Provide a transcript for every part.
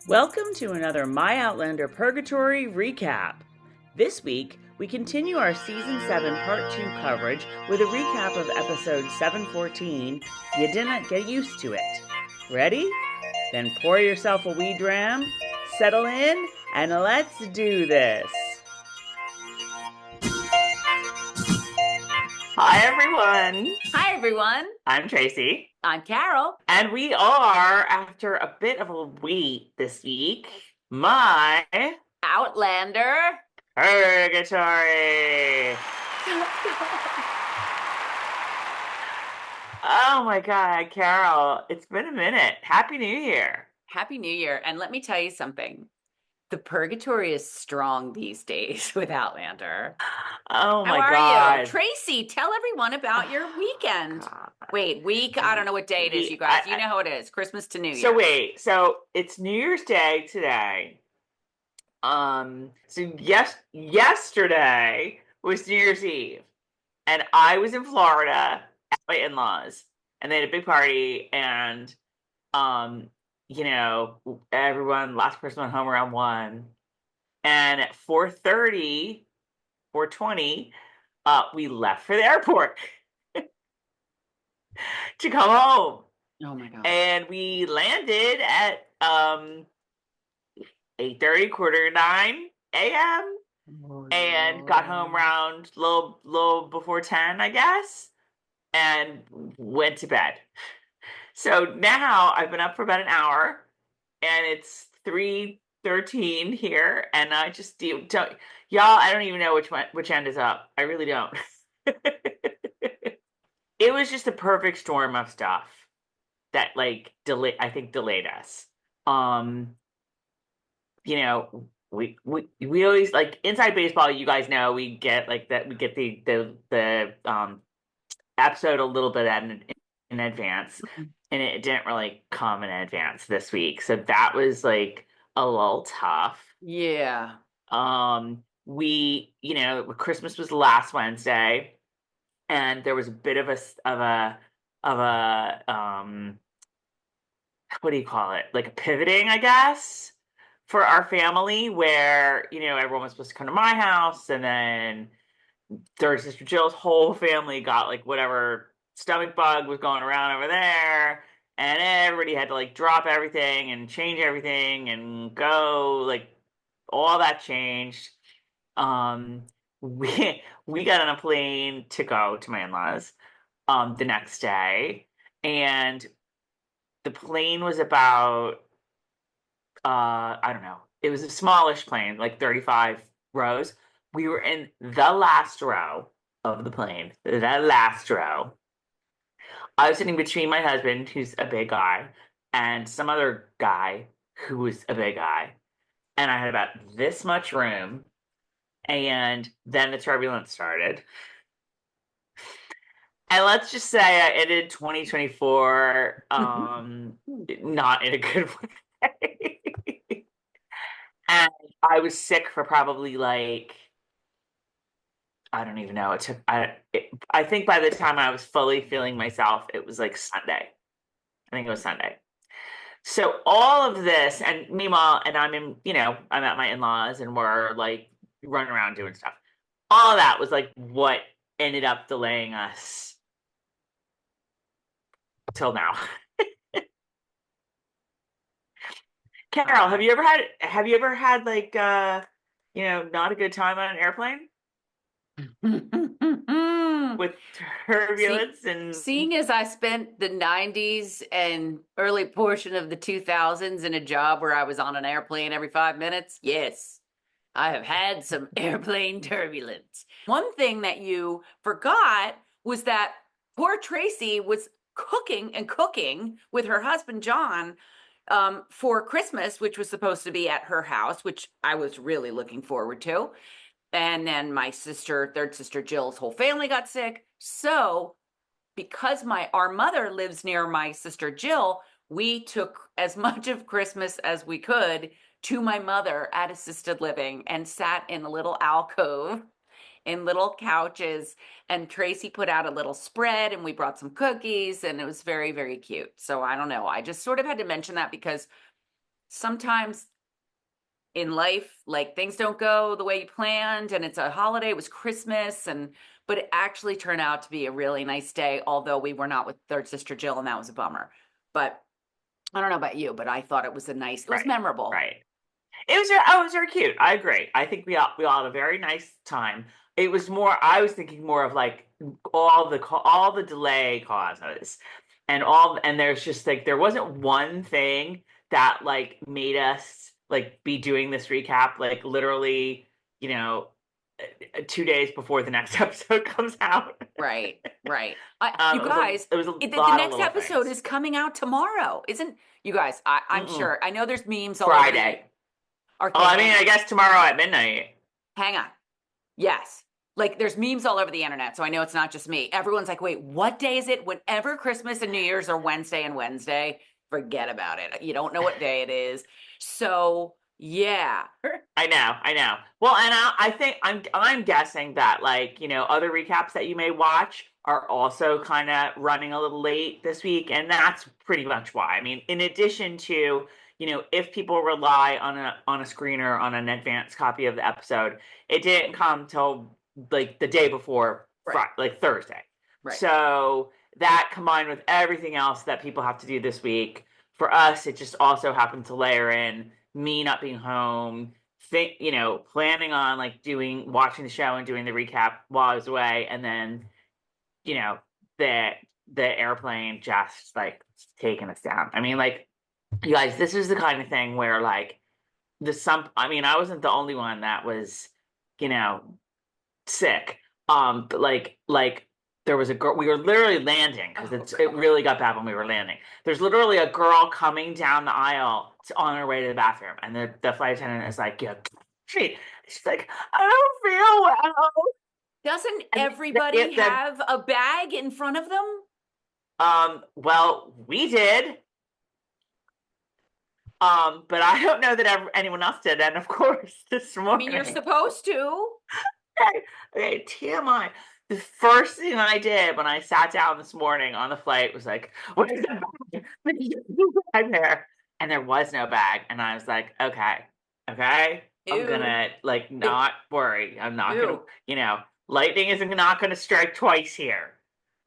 Welcome to another My Outlander Purgatory recap. This week, we continue our Season 7 Part 2 coverage with a recap of Episode 714, You Dinna Get Used to It. Ready? Then pour yourself a wee dram, settle in, and let's do this. Hi, everyone. Hi, everyone. I'm Tracey. I'm Carol. And we are, after a bit of a wait this week, my Outlander Purgatory. Oh my God, Carol, it's been a minute. Happy New Year. Happy New Year. And let me tell you something. The Purgatory is strong these days with Outlander. Oh my How are God. you? Tracey, tell everyone about your weekend. God. Wait, week? I don't know what day it is, you guys. You know how it is. Christmas to New Year. So it's New Year's Day today. Yesterday was New Year's Eve, and I was in Florida at my in-laws, and they had a big party, and everyone last person went home around 1, and at 4:30, 4:20, we left for the airport to come home. Oh my God. And we landed at 8:30, 8:45 a.m. and got home around little before 10, I guess, and went to bed. So now I've been up for about an hour, and it's 3:13 here, and I just don't, y'all, I don't even know which end is up. I really don't. It was just a perfect storm of stuff that delayed us. We always, like, inside baseball, you guys know, we get the episode a little bit in advance, and it didn't really come in advance this week, so that was like a little tough. Yeah. Christmas was last Wednesday, and there was a bit of a what do you call it? Like a pivoting, I guess, for our family, where, everyone was supposed to come to my house, and then third sister Jill's whole family got like whatever stomach bug was going around over there, and everybody had to like drop everything and change everything and go, like, all that changed. We got on a plane to go to my in-laws the next day, and the plane was about I don't know, it was a smallish plane, like 35 rows. We were in the last row of the plane, the last row. I was sitting between my husband, who's a big guy, and some other guy who was a big guy, and I had about this much room. And then the turbulence started. And let's just say I ended 2024 not in a good way. And I was sick for probably, like, I don't even know. I think by the time I was fully feeling myself, it was like Sunday. I think it was Sunday. So all of this, and meanwhile, and I'm at my in-laws, and we're like running around doing stuff. All of that was like what ended up delaying us till now. Carol, have you ever had like not a good time on an airplane with turbulence? Seeing as I spent the 90s and early portion of the 2000s in a job where I was on an airplane every 5 minutes, yes, I have had some airplane turbulence. One thing that you forgot was that poor Tracey was cooking with her husband, John, for Christmas, which was supposed to be at her house, which I was really looking forward to. And then my third sister Jill's whole family got sick. So because our mother lives near my sister Jill, we took as much of Christmas as we could to my mother at assisted living and sat in a little alcove in little couches, and Tracey put out a little spread, and we brought some cookies, and it was very, very cute. So I don't know. I just sort of had to mention that because sometimes in life, like things don't go the way you planned, and it's a holiday, it was Christmas, but it actually turned out to be a really nice day, although we were not with third sister Jill, and that was a bummer. But I don't know about you, but I thought it was it was Right. memorable. Right. It was very cute. I agree. I think we all had a very nice time. It was more. I was thinking more of like all the delay causes, and there's just like there wasn't one thing that like made us like be doing this recap like literally, 2 days before the next episode comes out. Right, right. You It was a guys, it was a the lot of next little episode things. is coming out tomorrow, isn't you guys? I'm Mm-mm. sure. I know there's memes all over the. Friday. Oh, Okay, I mean, I guess tomorrow at midnight. hang on. Yes. Like there's memes all over the internet, so I know it's not just me. Everyone's like, wait, what day is it? Whenever Christmas and New Year's are Wednesday and Wednesday, forget about it. You don't know what day it is. So yeah. I know. Well, and I think I'm guessing that like other recaps that you may watch are also kind of running a little late this week, and that's pretty much why. I mean, in addition to if people rely on a screener on an advanced copy of the episode, it didn't come till like the day before Right, like Thursday. right. So that combined with everything else that people have to do this week, for us, it just also happened to layer in me not being home, planning on like watching the show and doing the recap while I was away, and then you know the the airplane just like taking us down. I mean, like you guys, this is the kind of thing where like I mean, I wasn't the only one that was you know sick. But like there was a girl. We were literally landing because Oh, it really got bad when we were landing. There's literally a girl coming down the aisle on her way to the bathroom, and the flight attendant is like, "Yeah, she's like, I don't feel well." doesn't And everybody have a bag in front of them? well, we did. But I don't know that anyone else did. And of course, this I mean, you're morning, supposed to. okay, TMI. The first thing I did when I sat down this morning on the flight was like, "What is that bag? Bag there?" And there was no bag, and I was like, "Okay, okay, I'm Ew. gonna like It, not worry. I'm not gonna, ew. lightning isn't not gonna strike twice here."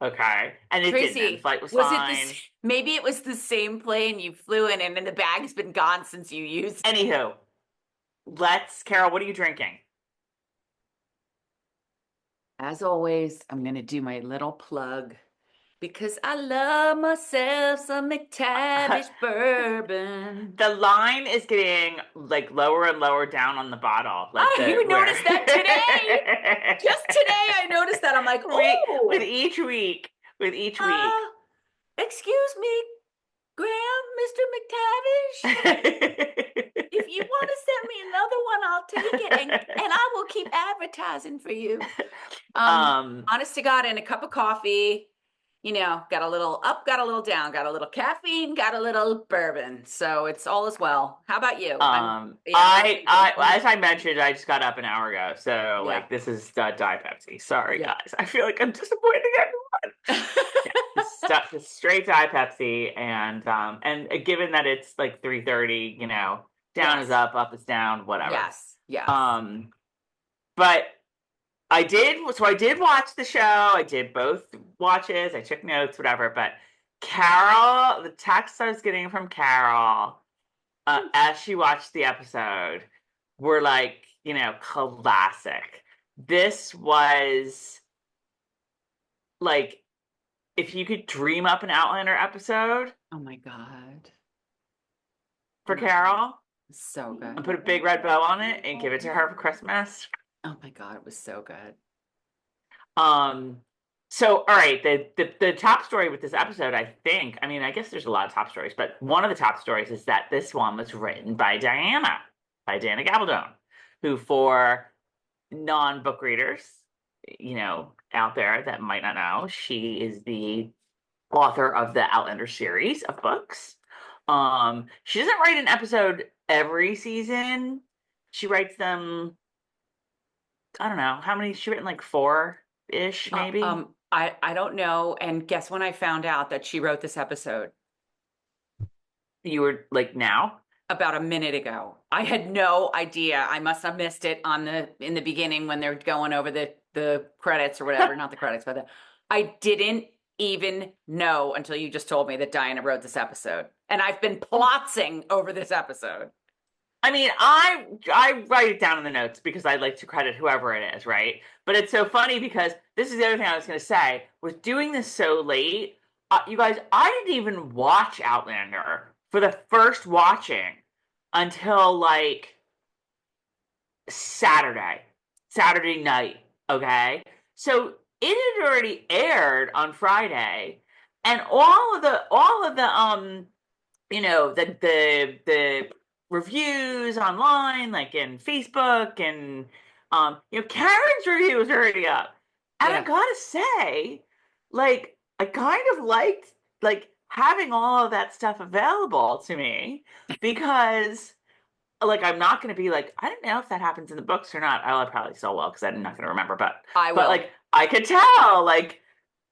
Okay, and it didn't. And the Tracy, flight was was it fine. this? Maybe it was the same plane you flew in, and then the bag's been gone since you used it. Anywho, Carol. What are you drinking? As always, I'm going to do my little plug because I love myself some McTavish bourbon. The line is getting like lower and lower down on the bottle. Like I didn't the even where notice that today. Just today, I noticed that. I'm like, with oh, each week, with each week. excuse me, Graham, Mr. McTavish. If you want to send me another one, I'll take it, and I will keep advertising for you. um Honest to God, and a cup of coffee. Got a little up, got a little down, got a little caffeine, got a little bourbon. So it's all as well. How about you? I'm listening to I as I mentioned, I just got up an hour ago. So yeah, like this is Diet Pepsi. Sorry yeah. guys. I feel like I'm disappointing everyone. Yeah, just straight Diet Pepsi, and given that it's like 3:30, down is Yes, up is down, whatever. yes, yes. Um, but I did watch the show. I did both watches. I took notes, whatever. But Carol, the text I was getting from Carol as she watched the episode were like, classic. This was like if you could dream up an Outlander episode Oh my God. Oh for my God. Carol So and good. put a big red bow on it and give it to her for Christmas. Oh my God, it was so good. Um, so all right, the top story with this episode, I think, I mean, I guess there's a lot of top stories, but one of the top stories is that this one was written by Diana Gabaldon, who for non-book readers, out there that might not know, she is the author of the Outlander series of books. She doesn't write an episode every season. She writes them, I don't know, how many she written, like four-ish, maybe. I don't know. And guess when I found out that she wrote this episode? You were like now? about a minute ago. I had no idea. I must have missed it in the beginning when they're going over the credits or whatever, not the credits, but I didn't even know until you just told me that Diana wrote this episode. And I've been plotting over this episode. I mean, I write it down in the notes because I like to credit whoever it is, right? But it's so funny because this is the other thing I was going to say. With doing this so late, you guys, I didn't even watch Outlander for the first watching until like Saturday night. Okay, so it had already aired on Friday, and all of the the reviews online, like in Facebook and Karen's review was already up. And I Yeah. gotta say, like, I kind of liked like having all of that stuff available to me because like I'm not gonna be like, I don't know if that happens in the books or not. I probably still will because I'm not gonna remember, I but will. like I could tell like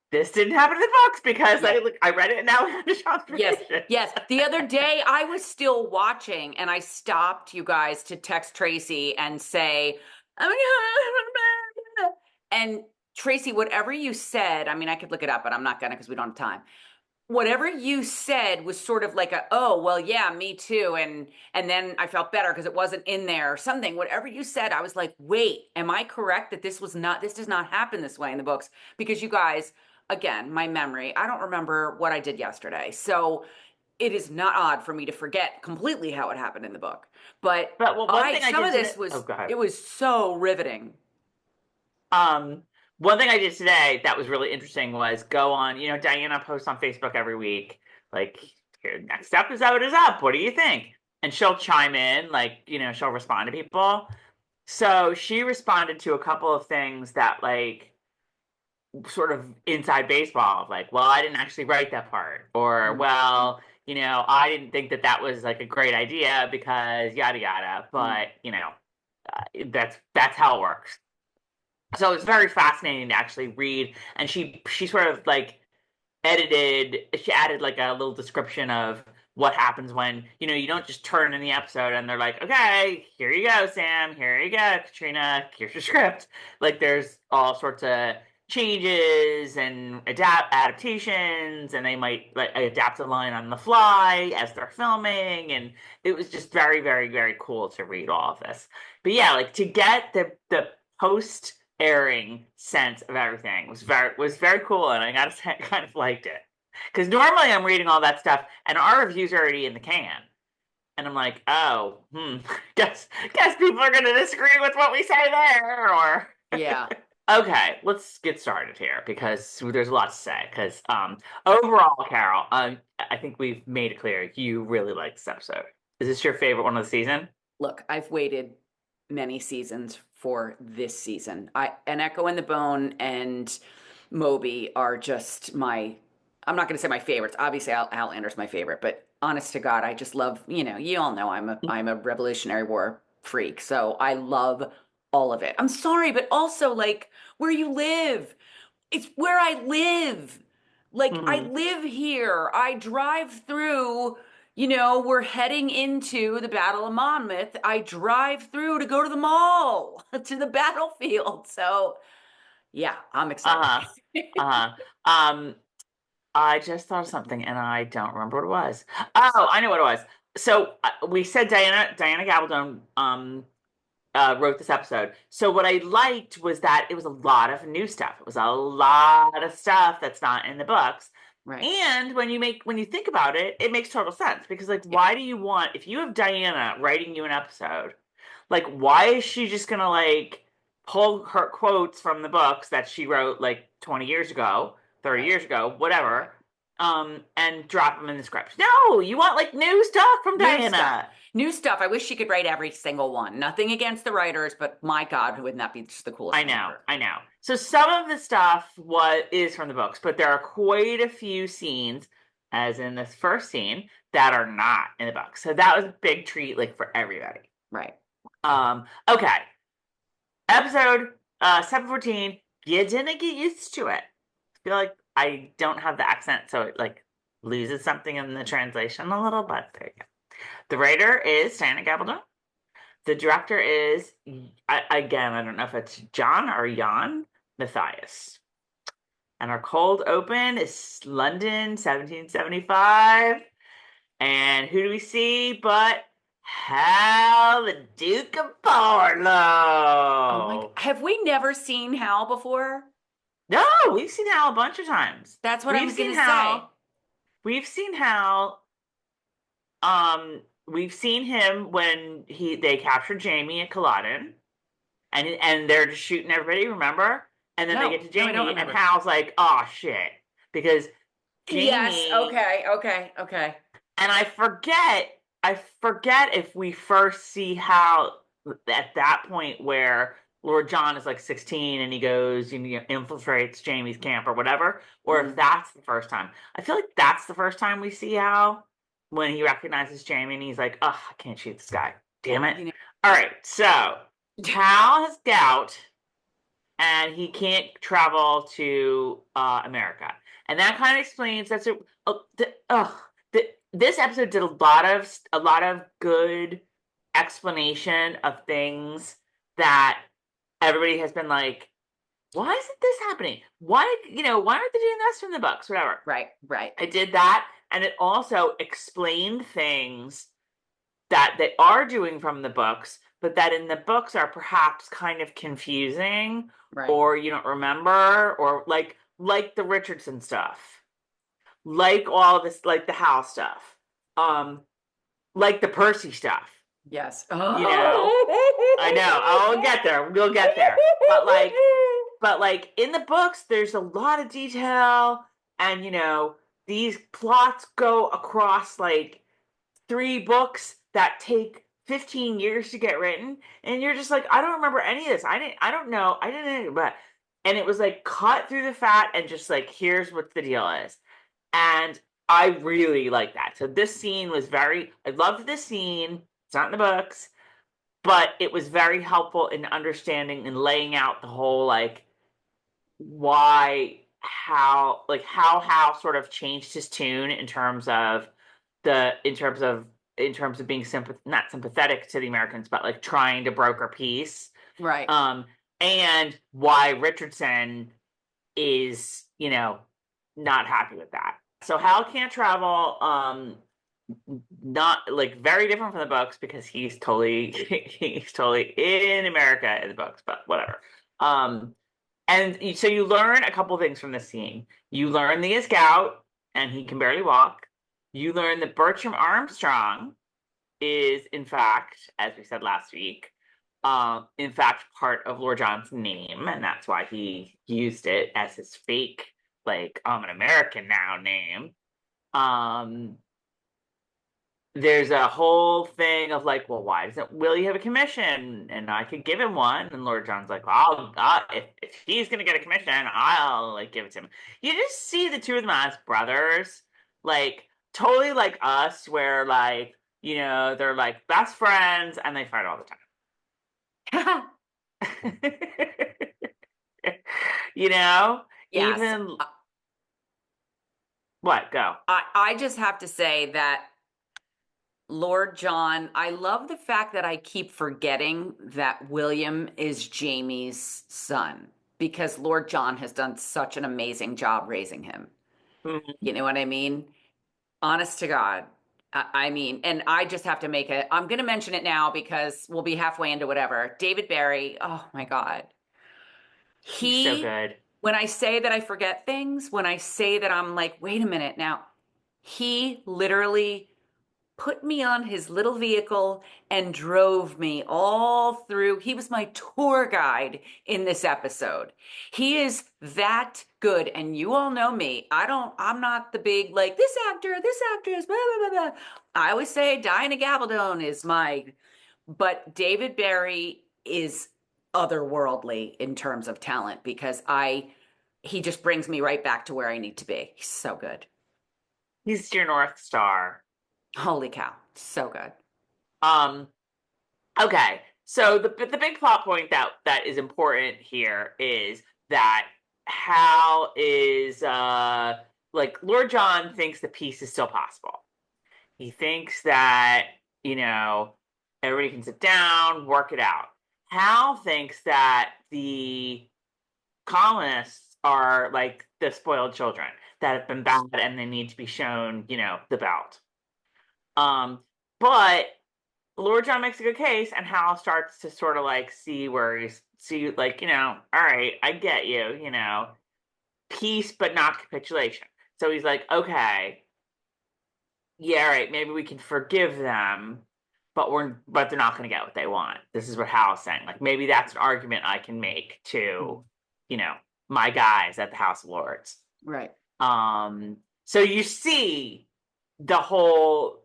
this didn't happen in the books because Yeah. I read it and now I have a Yes, confirmation. yes. The other day I was still watching and I stopped you guys to text Tracey and say, and Tracey, whatever you said, I mean, I could look it up, but I'm not gonna because we don't have time. Whatever you said was sort of like oh, well, yeah, me too. And then I felt better because it wasn't in there or something. Whatever you said, I was like, wait, am I correct that this does not happen this way in the books? Because you guys, again, my memory, I don't remember what I did yesterday. So it is not odd for me to forget completely how it happened in the book. But But well, one thing I some did of today. this Oh, go ahead. it was so riveting. Um, One thing I did today that was really interesting was go on. Diana posts on Facebook every week, like, here, next episode is up. What do you think? And she'll chime in, like, she'll respond to people. So she responded to a couple of things that, like, sort of inside baseball, of like, well, I didn't actually write that part, or Mm, well, I didn't think that that was like a great idea because yada yada. mm. But that's how it works. So it's very fascinating to actually read, and she sort of like she added like a little description of what happens when you don't just turn in the episode and they're like, okay, here you go, Sam, here you go, Caitriona, here's your script. Like there's all sorts of changes and adaptations, and they might like adapt a line on the fly as they're filming, and it was just very, very, very cool to read all of this. But yeah, like to get the post airing sense of everything was very cool, and I gotta say, I kind of liked it because normally I'm reading all that stuff and our review's already in the can, and I'm like, oh, guess people are gonna disagree with what we say there, or Yeah. okay, let's get started here because there's a lot to say. Because overall, Carol, I think we've made it clear you really like this episode. Is this your favorite one of the season? Look, I've waited many seasons for this season. An Echo in the Bone and Moby are just I'm not going to say my favorites. Obviously, Outlander's my favorite, but honest to God, I just love, you all know I'm a Revolutionary War freak, so I love all of it. I'm sorry, but also like where you live. It's where I live. Like I Mm-hmm. live here. I drive through, we're heading into the Battle of Monmouth. I drive through to go to the mall, to the battlefield. So, yeah, I'm excited. Uh huh. Uh huh. I just thought of something and I don't remember what it was. Oh, I know what it was. So we said Diana Gabaldon wrote this episode. So what I liked was that it was a lot of new stuff. It was a lot of stuff that's not in the books. Right. And when you think about it, it makes total sense because like Yeah. why do you want if you have Diana writing you an episode, like why is she just gonna like pull her quotes from the books that she wrote like 20 years ago, 30 Right. years ago, Right. whatever, and drop them in the script? No, you want like new stuff from New stuff. Diana. New stuff. I wish she could write every single one. Nothing against the writers, but my God, wouldn't that be just the coolest I thing know, ever? I know. So some of the stuff is from the books, but there are quite a few scenes, as in this first scene, that are not in the books. So that was a big treat, like for everybody. Right. Okay. Episode 714. You didn't get used to it. I feel like I don't have the accent, so it like loses something in the translation a little, but there you go. The writer is Diana Gabaldon. The director is, again, I don't know if it's John or Jan Matthias. And our cold open is London, 1775. And who do we see but Hal, the Duke of Oh my God. Pardloe? Have we never seen Hal before? No, we've seen Hal a bunch of times. That's what I We've was going seen to say. Hal. We've seen Hal. We've seen him when they captured Jamie at Culloden, and they're just shooting everybody. Remember? And then they No, get to no, I don't Jamie, and remember. Hal's like, "Oh shit," because Yes. Jamie. Okay. Okay. Okay. And I forget if we first see Hal at that point where Lord John is like 16 and he goes and infiltrates Jamie's camp or whatever, or if Mm. that's the first time. I feel like that's the first time we see Hal when he recognizes Jamie and he's like, "Oh, I can't shoot this guy. Damn it." You know. All right, so Hal has gout and he can't travel to America, and that kind of explains that's it. This episode did a lot of good explanation of things that everybody has been like, why isn't this happening? Why aren't they doing this from the books? Whatever. Right. Right. It did that, and it also explained things that they are doing from the books, but that in the books are perhaps kind of confusing, Right. or you don't remember, or like the Richardson stuff, like all this, like the Hal stuff, um, like the Percy stuff. Yes. You know, I know. I'll get there. We'll get there. But like in the books, there's a lot of detail, and these plots go across like 3 books that take 15 years to get written, and you're just like, I don't remember any of this. I don't know. I didn't, but and it was like cut through the fat and just like, here's what the deal is. And I really like that. So this scene was I loved this scene. It's not in the books, but it was very helpful in understanding and laying out the whole like why how Hal sort of changed his tune in terms of the in terms of being not sympathetic to the Americans, but like trying to broker peace. Right. Um, and why Richardson is, not happy with that. So Hal can't travel. Not like very different from the books because he's totally in America in the books, but whatever. Um, and so you learn a couple things from this scene. You learn that he is gout and he can barely walk. You learn that Bertram Armstrong is, in fact, as we said last week, in fact, part of Lord John's name, and that's why he used it as his fake, like, I'm an American now name. Um, there's a whole thing of like, well, why doesn't Willie have a commission? And I could give him one. And Lord John's like, well, if he's gonna get a commission, I'll like give it to him. You just see the two of them as brothers, like totally like us, where like they're like best friends and they fight all the time. you know, Yes. even what go? I just have to say that Lord John, I love the fact that I keep forgetting that William is Jamie's son because Lord John has done such an amazing job raising him. Mhm. You know what I mean? Honest to God. I mean, and I just have to I'm going to mention it now because we'll be halfway into whatever. David Barry, oh my God. He's so He, good. when I say that I forget things, when I say that I'm like, wait a minute now, he literally put me on his little vehicle and drove me all through. He was my tour guide in this episode. He is that good. And you all know me. I'm not the big, like, this actress, blah, blah, blah, blah. I always say Diana Gabaldon is but David Barry is otherworldly in terms of talent because he just brings me right back to where I need to be. He's so good. He's your North Star. Holy cow. So good. Um, okay. So the big plot point that is important here is that Hal is like Lord John thinks the peace is still possible. He thinks that, everybody can sit down, work it out. Hal thinks that the colonists are like the spoiled children that have been bad and they need to be shown, the belt. Um, but Lord John makes a good case, and Hal starts to sort of like see like, all right, I get you, peace but not capitulation. So he's like, okay, yeah, right, maybe we can forgive them, but they're not going to get what they want. This is what Hal's saying. Like maybe that's an argument I can make to, you know, my guys at the House of Lords. Right. So you see their whole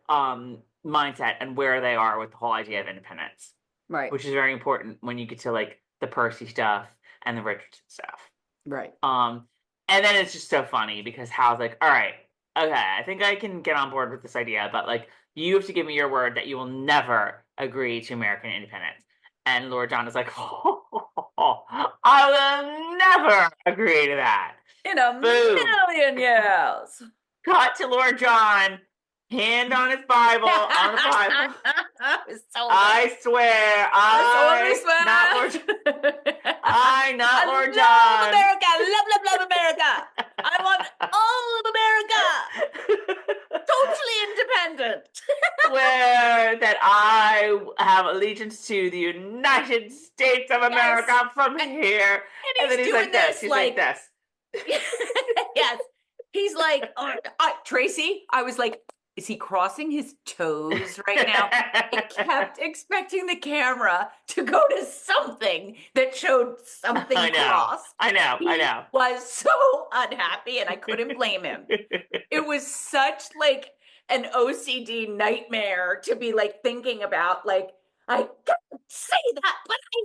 mindset and where they are with the whole idea of independence. Right. Which is very important when you get to like the Percy stuff and the Richardson stuff. Right. And then it's just so funny because Hal's like, all right, okay, I think I can get on board with this idea, but like you have to give me your word that you will never agree to American independence. And Lord John is like, I will never agree to that. In a Boom. million years. Cut to Lord John, hand on his Bible, on the Bible. I swear, not Lord John. Love America, love America. I want all of America. Totally independent. Swear that I have allegiance to the United States of America from here. And then he's like this. He's like this. Yes. He's like, Tracey, I was like, is he crossing his toes right now? I kept expecting the camera to go to something that showed something crossed. I know. He was so unhappy, and I couldn't blame him. It was such like an OCD nightmare to be like thinking about, like, I can't say that, but I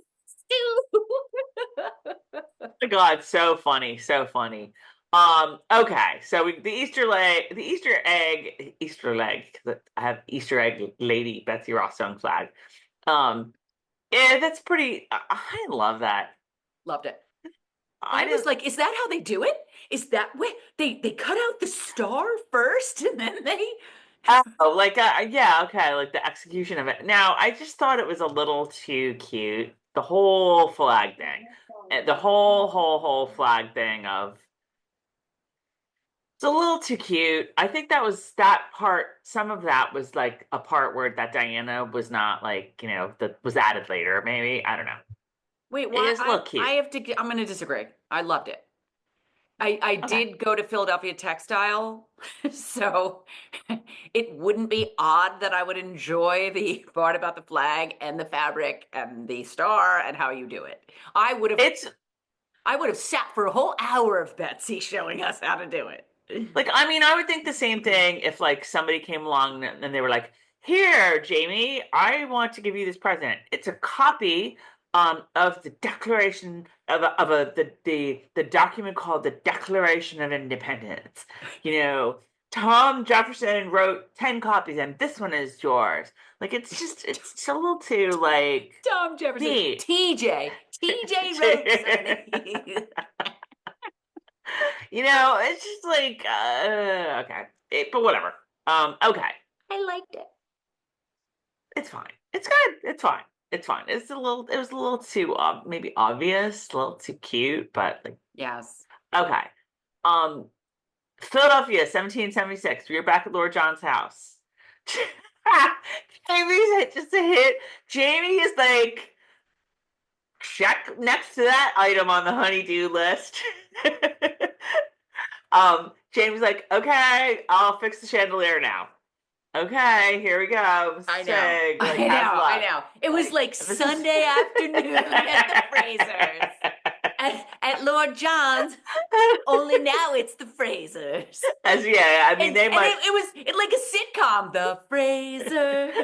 do. Oh my God, so funny. Okay, so the Easter egg, because I have Easter egg lady Betsy Ross sewing flag. Yeah, that's pretty. I love that. Loved it. I was like, is that how they do it? Is that way they cut out the star first and then they? Oh, like yeah, okay, like the execution of it. Now, I just thought it was a little too cute. The whole flag thing, the whole flag thing of. It's a little too cute. I think that part. Some of that was like a part where that Diana was not like, that was added later. Maybe I don't know. Wait, why? It is a little cute. I'm going to disagree. I loved it. I did go to Philadelphia Textile, so it wouldn't be odd that I would enjoy the part about the flag and the fabric and the star and how you do it. I would have sat for a whole hour of Betsy showing us how to do it. Like, I mean, I would think the same thing if like somebody came along and they were like, "Here, Jamie, I want to give you this present. It's a copy of the Declaration of the document called the Declaration of Independence. Tom Jefferson wrote 10 copies, and this one is yours." Like, it's a little too like Tom Jefferson, neat. TJ wrote. It's just like okay, but whatever. Okay. I liked it. It's fine. It's good. It's fine. It was a little too maybe obvious, a little too cute, but like yes. Okay. Philadelphia, 1776. We're back at Lord John's house. Jamie's just a hit. Jamie is like, check next to that item on the honey-do list. Jamie's like, okay, I'll fix the chandelier now. Okay, here we go. I know. It was like Sunday afternoon at the Frasers. At Lord John's, only now it's the Frasers. It was like a sitcom, the Frasers.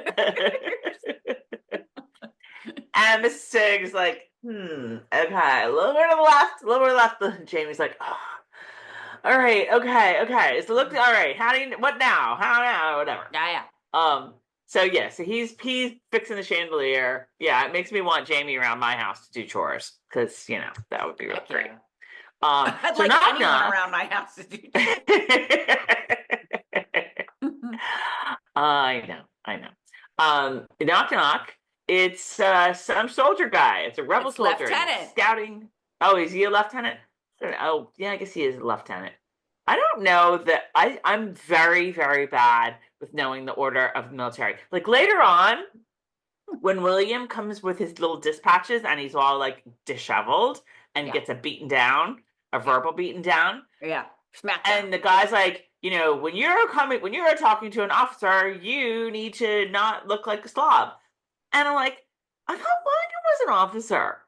And Mrs. Sig's like, okay, a little bit to the left. Jamie's like, oh. All right, okay. So look, all right. What now? How now? Whatever. Yeah. So he's fixing the chandelier. Yeah, it makes me want Jamie around my house to do chores because that would be really great. I'd like anyone around my house to do chores. I know. Knock knock. It's some soldier guy. It's a rebel It's soldier, and he's Lieutenant. scouting. Oh, is he a lieutenant? Oh, yeah, I guess he is a lieutenant. I don't know that I'm very, very bad with knowing the order of the military. Like later on, when William comes with his little dispatches and he's all like disheveled and Yeah. gets a verbal beaten down, Yeah. Smackdown. and the guy's like, when you're talking to an officer, you need to not look like a slob. And I'm like, I thought William was an officer.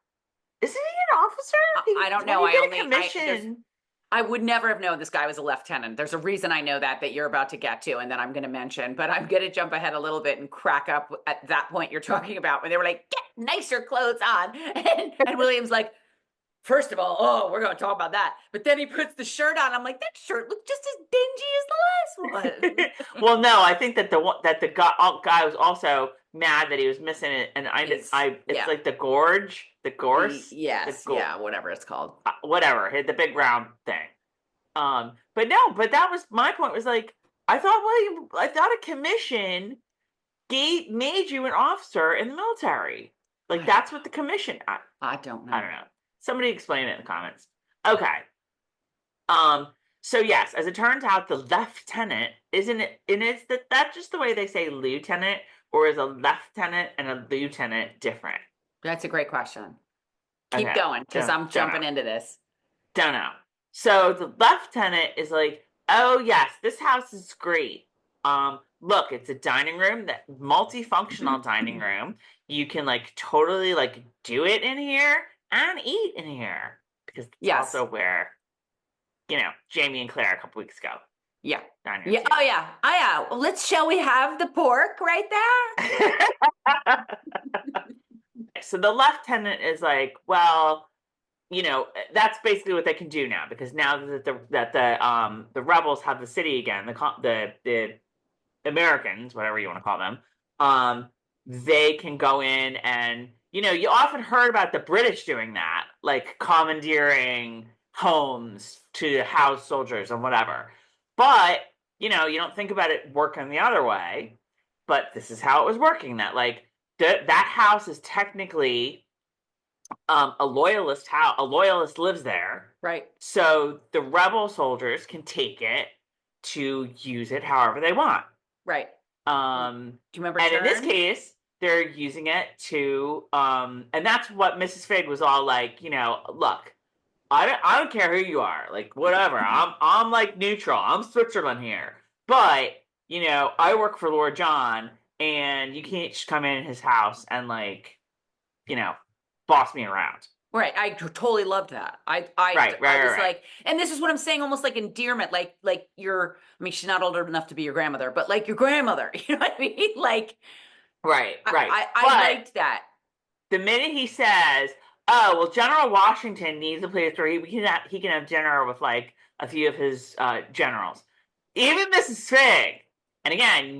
Isn't he an officer? I don't When know. you get a commission. I would never have known this guy was a lieutenant. There's a reason I know that you're about to get to, and then I'm going to mention, but I'm going to jump ahead a little bit and crack up at that point you're talking about when they were like, get nicer clothes on. And William's like, first of all, oh, we're going to talk about that. But then he puts the shirt on. I'm like, that shirt looks just as dingy as the last one. Well, no, I think that the guy was also mad that he was missing it, and it's like the gorge, the gorse, yes, yeah, whatever it's called, whatever, hit the big round thing. But no, but that was my point. Was like I thought a commission made you an officer in the military. Like that's what the commission. I don't know. I don't know. Somebody explain it in the comments. Okay. So yes, as it turns out, the lieutenant isn't it? And is that just the way they say lieutenant, or is a lieutenant and a lieutenant different? That's a great question. Keep going, because I'm jumping into this. Don't know. So the lieutenant is like, oh yes, this house is great. Look, it's a dining room, that multifunctional dining room. You can like totally like do it in here and eat in here, because it's also where, Jamie and Claire a couple weeks ago. Yeah. Yeah. Oh yeah. Oh yeah. Well, shall we have the pork right there? So the lieutenant is like, well, that's basically what they can do now, because now that the rebels have the city again, the Americans, whatever you want to call them, they can go in and, you often heard about the British doing that, like commandeering homes to house soldiers and whatever. But, you don't think about it working the other way, but this is how it was working. That like that house is technically a loyalist house. A loyalist lives there, right? So the rebel soldiers can take it to use it however they want, right? Do you remember? And in this case, they're using it to, and that's what Mrs. Fig was all like. Look, I don't care who you are, like whatever. I'm like neutral. I'm Switzerland here, but I work for Lord John, and you can't just come in his house and like, boss me around. Right. I totally loved that. I was like, and this is what I'm saying, almost like endearment, like she's not old enough to be your grandmother, but like your grandmother, you know what I mean? Like, right. I liked that. The minute he says, oh, well, General Washington needs a place where he can have dinner with like a few of his generals. Even Mrs. Fig. And again,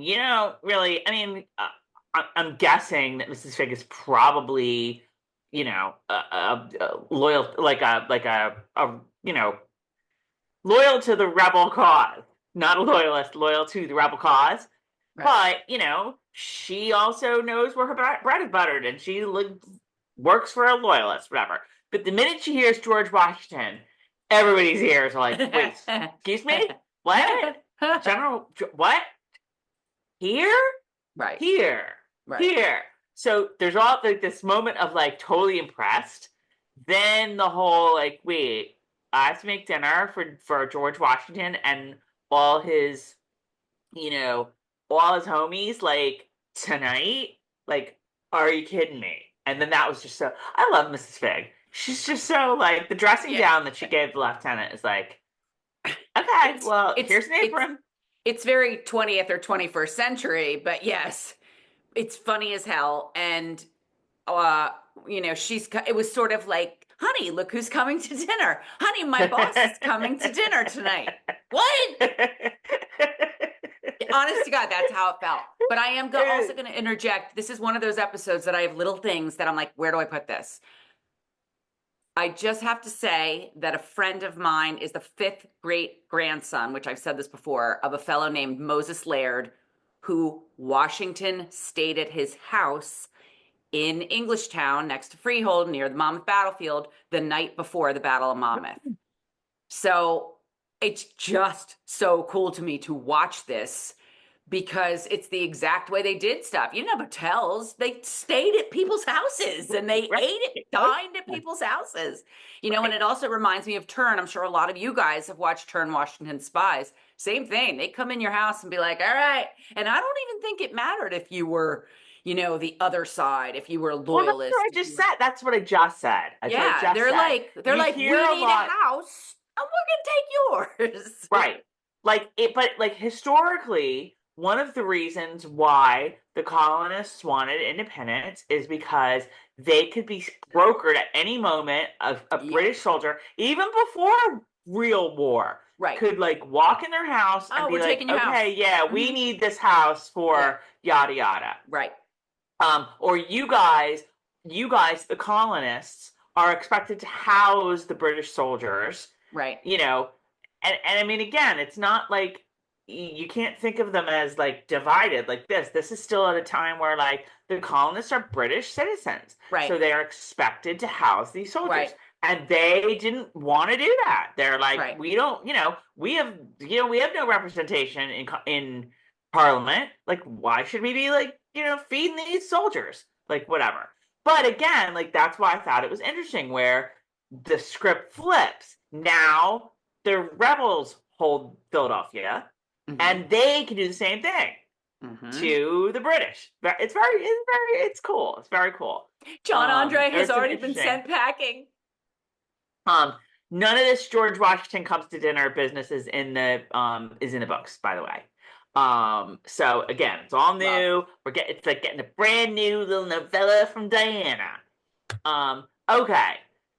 really, I mean, I'm guessing that Mrs. Fig is probably, loyal, loyal to the rebel cause. Not a loyalist, loyal to the rebel cause. Right. But, she also knows where her bread is buttered, and she works for a loyalist, whatever. But the minute she hears George Washington, everybody's ears are like, wait, excuse me? What? General, what? Here? Right. Here. Right. Here. So there's all like this moment of like totally impressed. Then the whole like, wait, I have to make dinner for George Washington and all his, all his homies like tonight. Like, are you kidding me? And then that was just so. I love Mrs. Fig. She's just so like the dressing down that she gave the lieutenant is like, okay, here's an apron. It's very 20th or 21st century, but yes, it's funny as hell. And, it was sort of like, honey, look who's coming to dinner. Honey, my boss is coming to dinner tonight. What? Honest to God, that's how it felt. But I am also going to interject. This is one of those episodes that I have little things that I'm like, where do I put this? I just have to say that a friend of mine is the 5th great grandson, which I've said this before, of a fellow named Moses Laird, who Washington stayed at his house in Englishtown next to Freehold near the Monmouth battlefield the night before the Battle of Monmouth. So it's just so cool to me to watch this because it's the exact way they did stuff. You didn't have hotels. They stayed at people's houses and they ate it, dined at people's houses. You know, and it also reminds me of Turn. I'm sure a lot of you guys have watched Turn Washington Spies. Same thing. They come in your house and be like, all right. And I don't even think it mattered if you were, you know, the other side, if you were a loyalist. Well, that's what I just said. Yeah, they're like, we need a house and we're gonna take yours. Right. But like historically, one of the reasons why the colonists wanted independence is because they could be brokered at any moment. A British soldier, even before real war, could like walk in their house and be like, okay, yeah, we need this house for yada yada. Right. Or you guys, the colonists, are expected to house the British soldiers. Right. You know, and I mean, again, it's not like you can't think of them as like divided like this. This is still at a time where like the colonists are British citizens. Right. So they're expected to house these soldiers. Right. And they didn't want to do that. They're like, we don't, we have no representation in Parliament. Like, why should we be like, feeding these soldiers? Like, whatever. But again, like, that's why I thought it was interesting where the script flips. Now the rebels hold Philadelphia, and they can do the same thing to the British. It's cool. It's very cool. John Andre has already been sent packing. None of this George Washington comes to dinner business is in the books, by the way. So again, it's all new. It's like getting a brand new little novella from Diana. Okay.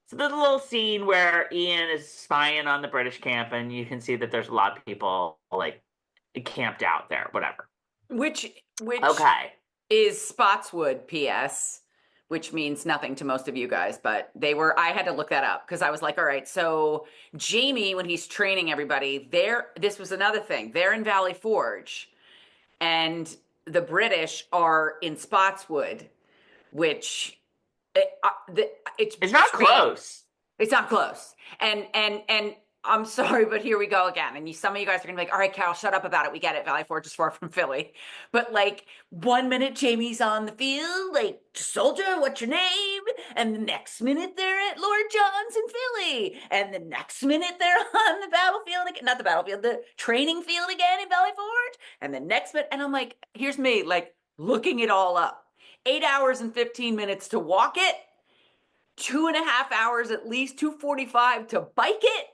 So there's a little scene where Ian is spying on the British camp, and you can see that there's a lot of people like camped out there, whatever. Which is Spotswood, P.S., which means nothing to most of you guys, but I had to look that up because I was like, all right, so Jamie, when he's training everybody, this was another thing. They're in Valley Forge, and the British are in Spotswood, which it's not close. It's not close. And I'm sorry, but here we go again. And some of you guys are gonna be like, all right, Carol, shut up about it. We get it. Valley Forge is far from Philly. But like 1 minute Jamie's on the field, like, soldier, what's your name? And the next minute they're at Lord John's in Philly. And the next minute they're on the battlefield again, not the battlefield, the training field again in Valley Forge. And the next minute, and I'm like, here's me, like, looking it all up. 8 hours and 15 minutes to walk it. 2.5 hours at least, 2:45 to bike it.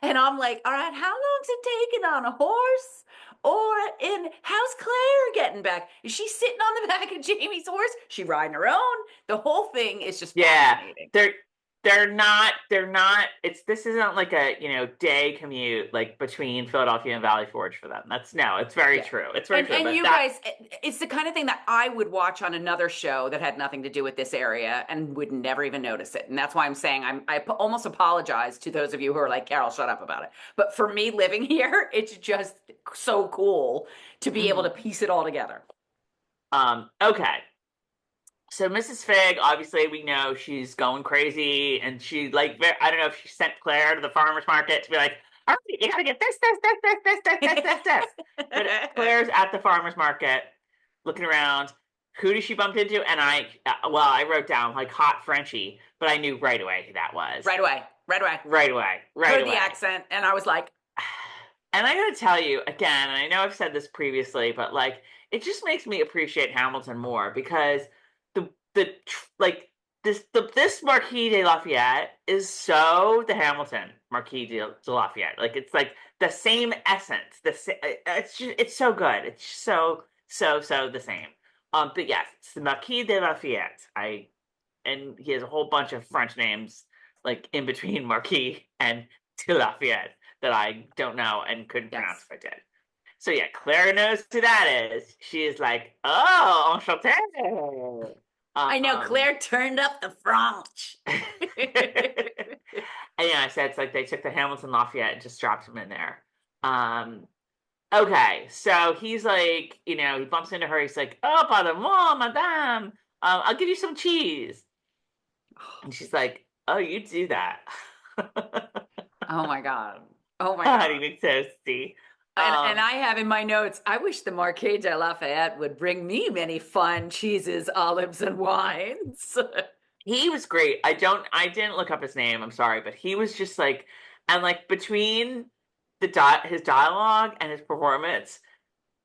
And I'm like, all right, how long's it taking on a horse? How's Claire getting back? Is she sitting on the back of Jamie's horse? She riding her own? The whole thing is just fascinating. They're not, this isn't like a, day commute, like between Philadelphia and Valley Forge for them. It's very true. It's very true. And you guys, it's the kind of thing that I would watch on another show that had nothing to do with this area and would never even notice it. And that's why I'm saying I almost apologize to those of you who are like, Carol, shut up about it. But for me living here, it's just so cool to be able to piece it all together. Okay. So Mrs. Figg, obviously, we know she's going crazy, and she I don't know if she sent Claire to the farmer's market to be like, all right, you gotta get this. But Claire's at the farmer's market, looking around. Who does she bump into? And I wrote down like hot Frenchie, but I knew right away who that was. Right away. Heard the accent, and I was like, and I gotta tell you again, and I know I've said this previously, but like it just makes me appreciate Hamilton more because this Marquis de Lafayette is so the Hamilton Marquis de Lafayette. Like it's like the same essence. It's so good. It's so the same. But yes, it's the Marquis de Lafayette. And he has a whole bunch of French names like in between Marquis and de Lafayette that I don't know and couldn't pronounce if I did. So yeah, Claire knows who that is. She is like, oh, enchanté. I know, Claire turned up the French. And yeah, I said it's like they took the Hamilton Lafayette and just dropped him in there. Okay, so he's like, he bumps into her. He's like, "Oh, pardon moi, madame. I'll give you some cheese." And she's like, "Oh, you do that." Oh my God. Oh my Honey God. McToasty. And Um, I have in my notes, I wish the Marquis de Lafayette would bring me many fine cheeses, olives, and wines. he was great. I didn't look up his name. I'm sorry, but he was just like, and like between his dialogue and his performance,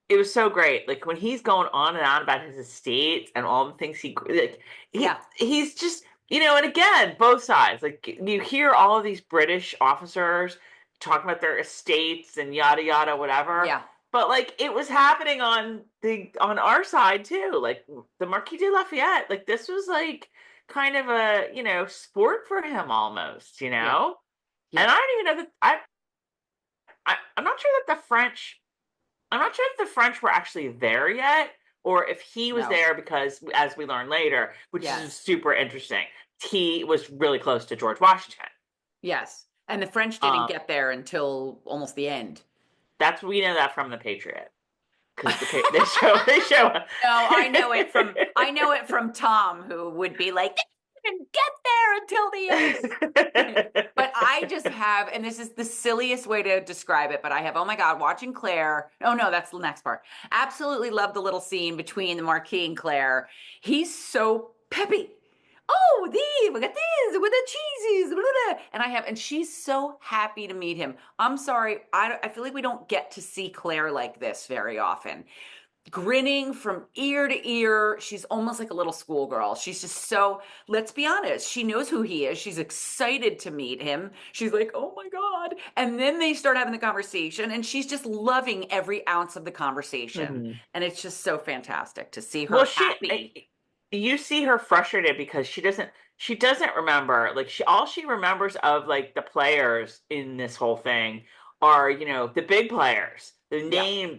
it was so great. Like when he's going on and on about his estates and all the things Yeah, he's just and again, both sides. Like you hear all of these British officers talking about their estates and yada yada whatever. yeah, But like it was happening on our side too. Like the Marquis de Lafayette, like this was like kind of a, sport for him almost, yeah, And yeah. I don't even know that I'm not sure that I'm not sure if the French were actually there yet, or if he was No. there because, as we learn later, which is Yes. super interesting, he was really close to George Washington. Yes. And the French didn't Um, get there until almost the end. we know that from the Patriot because they show. No, I know it from Tom, who would be like, they didn't get there until the end. But I just have, and this is the silliest way to describe it, but I have, oh my God, watching Claire. Oh no, that's the next part. Absolutely love the little scene between the Marquis and Claire. He's so peppy. Oh, we got this with the cheesies, blah, blah, blah. And she's so happy to meet him. I'm sorry, I feel like we don't get to see Claire like this very often, grinning from ear to ear. She's almost like a little schoolgirl. She's just so, let's be honest, she knows who he is. She's excited to meet him. She's like, oh my God. And then they start having the conversation, and she's just loving every ounce of the conversation. Mhm. And it's just so fantastic to see Well, her happy. you see her frustrated because she doesn't remember, like all she remembers of like the players in this whole thing are the big players, Yeah.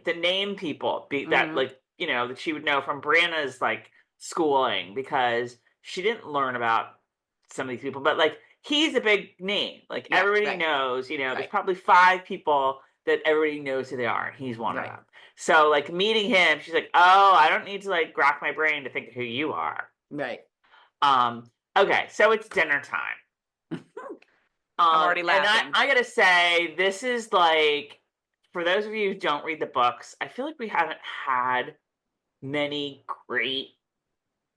the name people that Hmm. like that she would know from Brianna's like schooling because she didn't learn about some of these people, but like he's a big name, like Yeah. everybody Right. knows, there's Right. probably five people that everybody knows who they are, and he's one of Right. them. So like meeting him, she's like, "Oh, I don't need to like rack my brain to think of who you are." Right. Okay, so it's dinner time. I'm already And I laughing. I gotta say, this is like for those of you who don't read the books, I feel like we haven't had many great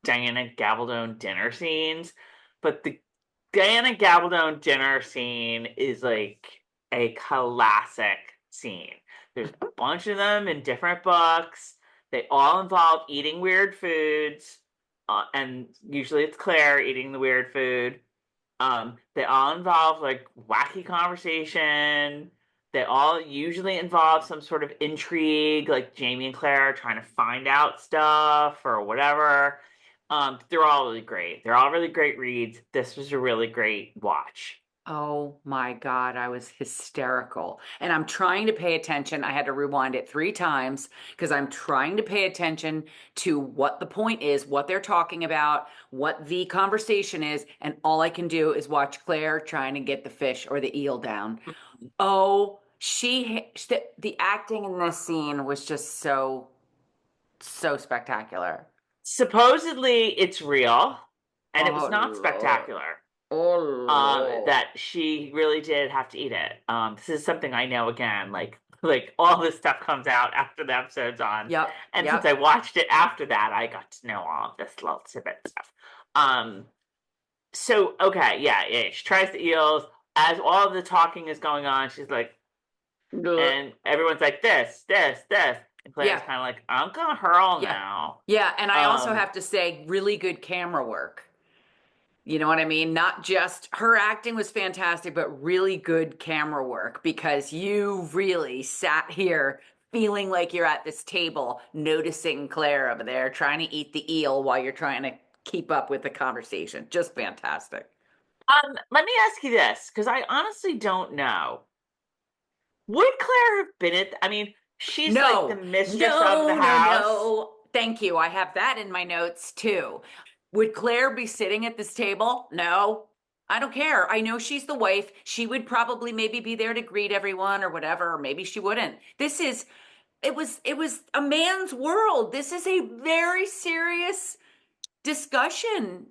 Diana Gabaldon dinner scenes, but the Diana Gabaldon dinner scene is like a classic scene. There's a bunch of them in different books. They all involve eating weird foods, and usually it's Claire eating the weird food. They all involve like wacky conversation. They all usually involve some sort of intrigue, like Jamie and Claire trying to find out stuff or whatever. They're all really great. They're all really great reads. This was a really great watch. Oh my God, I was hysterical. And I'm trying to pay attention. I had to rewind it 3 times because I'm trying to pay attention to what the point is, what they're talking about, what the conversation is. And all I can do is watch Claire trying to get the fish or the eel down. Oh, the acting in this scene was just so, so spectacular. Supposedly it's real, and it was Oh not Lord. spectacular. Oh Lord. That she really did have to eat it. This is something I know again. Like all this stuff comes out after the episode's on, Yep. and since Yep. I watched it after that, I got to know all of this little tidbit stuff. Um, so okay, yeah, yeah. She tries the eels. As all of the talking is going on, she's like, and everyone's like, this, and Claire's Yeah. kind of like, I'm gonna hurl Yeah. now. Yeah. And I also Um, have to say, really good camera work. You know what I mean? Not just her acting was fantastic, but really good camera work because you really sat here feeling like you're at this table, noticing Claire over there trying to eat the eel while you're trying to keep up with the conversation. Just fantastic. let me ask you this, because I honestly don't know. Would Claire have been it? I mean, she's like the No, mistress of the no, no, house. no. Thank you. I have that in my notes too. Would Claire be sitting at this table? No. I don't care. I know she's the wife. She would probably maybe be there to greet everyone or whatever, or maybe she wouldn't. This is it was a man's world. This is a very serious discussion.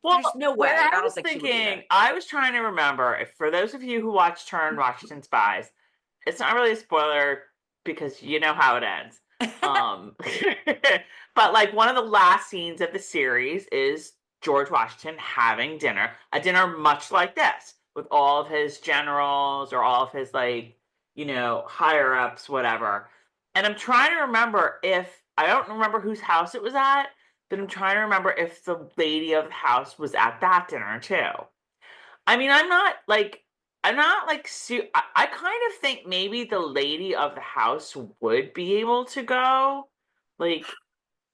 Well, There's no when way. I I don't was think she would do thinking, that. I was trying to remember if for those of you who watch Turn Washington Spies, it's not really a spoiler because you know how it ends. Um, but like one of the last scenes of the series is George Washington having dinner, a dinner much like this, with all of his generals or all of his like, higher ups, whatever. And I'm trying to remember if I don't remember whose house it was at, but I'm trying to remember if the lady of the house was at that dinner too. I mean, I kind of think maybe the lady of the house would be able to go. Like,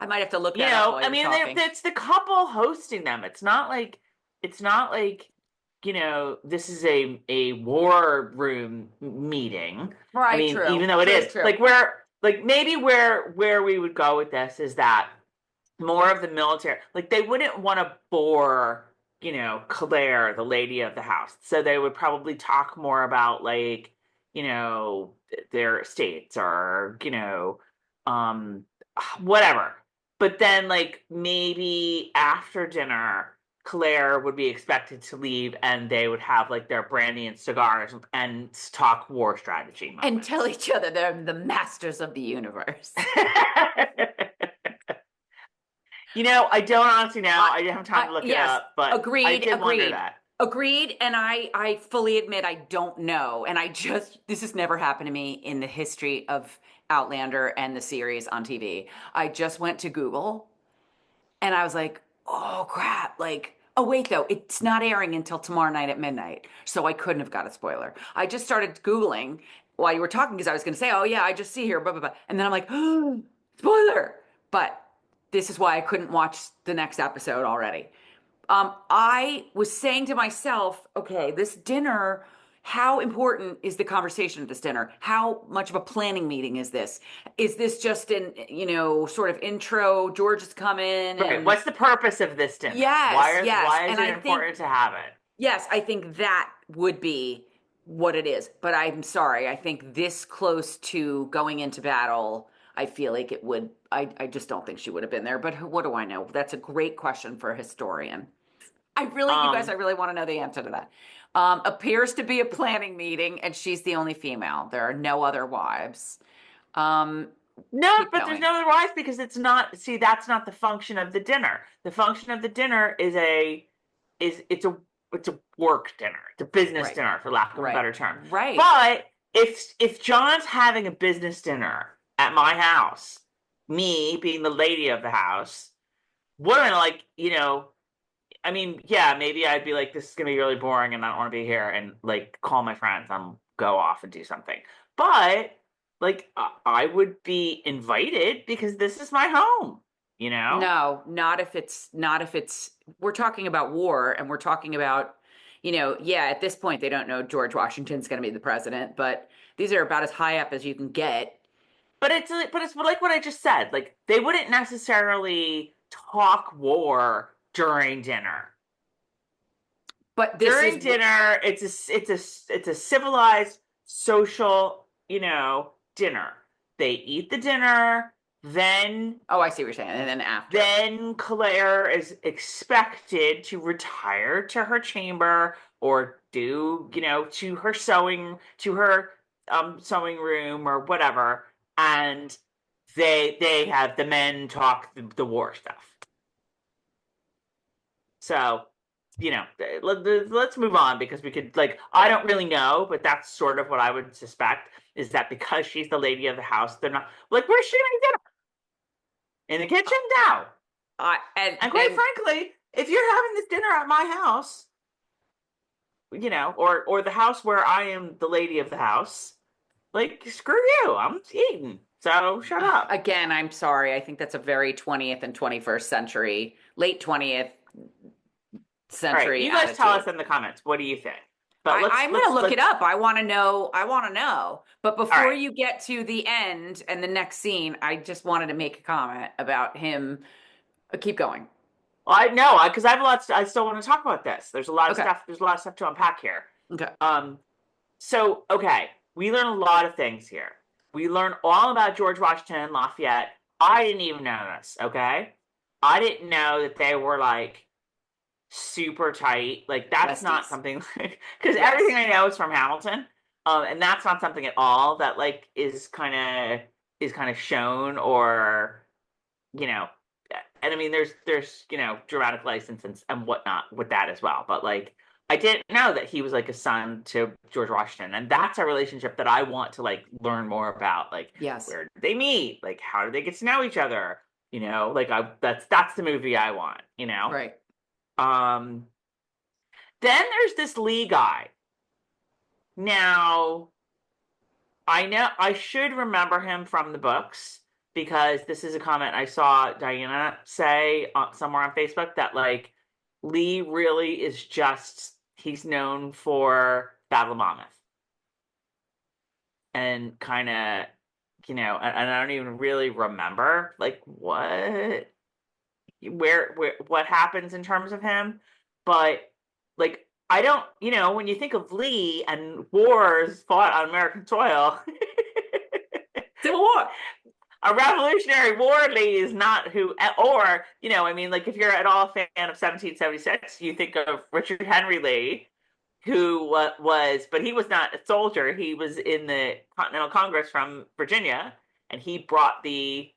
I might have to look that up while I you're mean, talking. it's the couple hosting them. It's not like, this is a war room meeting. I Right, mean, true. even though it True, is true. like maybe where we would go with this is that more of the military, like they wouldn't want to bore, Claire, the lady of the house. So they would probably talk more about like, their estates or, um, whatever. But then like maybe after dinner, Claire would be expected to leave and they would have like their brandy and cigars and talk war strategy And tell moments. each other they're the masters of the universe. I don't honestly know. I, I didn't have time to look it yes, up, but I agreed, did wonder agreed, that. agreed. And I fully admit I don't know. And this has never happened to me in the history of Outlander and the series on TV. I just went to Google and I was like, oh crap. Like, oh wait, though, it's not airing until tomorrow night at midnight. So I couldn't have got a spoiler. I just started Googling while you were talking because I was going to say, oh yeah, I just see here, blah, blah, blah. And then I'm like, oh, spoiler. But this is why I couldn't watch the next episode already. I was saying to myself, okay, this dinner, how important is the conversation at this dinner? How much of a planning meeting is this? Is this just an, sort of intro? George has come in Right. and What's the purpose of this dinner? yes, yes. Why is And it I think, important to have it? yes, I think that would be what it is. But I'm sorry. I think this close to going into battle, I feel like it would, I just don't think she would have been there. But what do I know? That's a great question for a historian. You guys, I Um, really want to know the answer to that. Appears to be a planning meeting, and she's the only female. There are no other wives. Um, no, Keep but there's going. no otherwise because it's not. See, that's not the function of the dinner. The function of the dinner is it's a work dinner. It's a business Right, dinner, for lack of a right, better term. right. But if John's having a business dinner at my house, me being the lady of the house, what am I like? I mean, yeah, maybe I'd be like, this is gonna be really boring, and I don't want to be here, and like call my friends and go off and do something. But like, I would be invited because this is my home. You know? No, not if it's. We're talking about war, and we're talking about, yeah. At this point, they don't know George Washington's going to be the president, but these are about as high up as you can get. But it's like what I just said. Like, they wouldn't necessarily talk war during dinner. But this is During dinner, it's a civilized social, dinner. They eat the dinner, then oh, I see what you're saying. And then after. then Claire is expected to retire to her chamber or do, to her sewing room or whatever, and they have the men talk the war stuff. So, let's move on because we could like I don't really know, but that's sort of what I would suspect is that because she's the lady of the house, they're not like where's she gonna get her? In the kitchen? No. And And quite frankly, if you're having this dinner at my house, or the house where I am the lady of the house, like screw you, I'm eating. So shut up. again, I'm sorry. I think that's a very 20th and 21st century, late 20th All right, century you guys tell attitude. us in the comments. What do you think? But I'm going to look it up. I want to know. I want to know. But All before right. you get to the end and the next scene, I just wanted to make a comment about him. Keep going. Well, I know because I have a lot. I still want to talk about this. There's a lot of Okay. stuff. There's a lot of stuff to unpack here. Okay. So okay, we learn a lot of things here. we learn all about George Washington and Lafayette. I didn't even know this, okay? I didn't know that they were like super tight. Like that's not Besties. something like because everything Yes. I know is from Hamilton, and that's not something at all that like is kind of shown or you know, and I mean there's dramatic license and whatnot with that as well. But like I didn't know that he was like a son to George Washington, and that's a relationship that I want to like learn more about. Like Yes. where did they meet? Like how did they get to know each other? Like that's the movie I want. Right. Um, then there's this Lee guy. Now, I know I should remember him from the books because this is a comment I saw Diana say somewhere on Facebook that like Lee really is just he's known for Battle of Monmouth and kind of and I don't even really remember like where what happens in terms of him, but like I don't, when you think of Lee and wars fought on American soil, Civil War. a Revolutionary War Lee is not who, or I mean, like if you're at all a fan of 1776, you think of Richard Henry Lee, who was, but he was not a soldier. He was in the Continental Congress from Virginia, and he brought the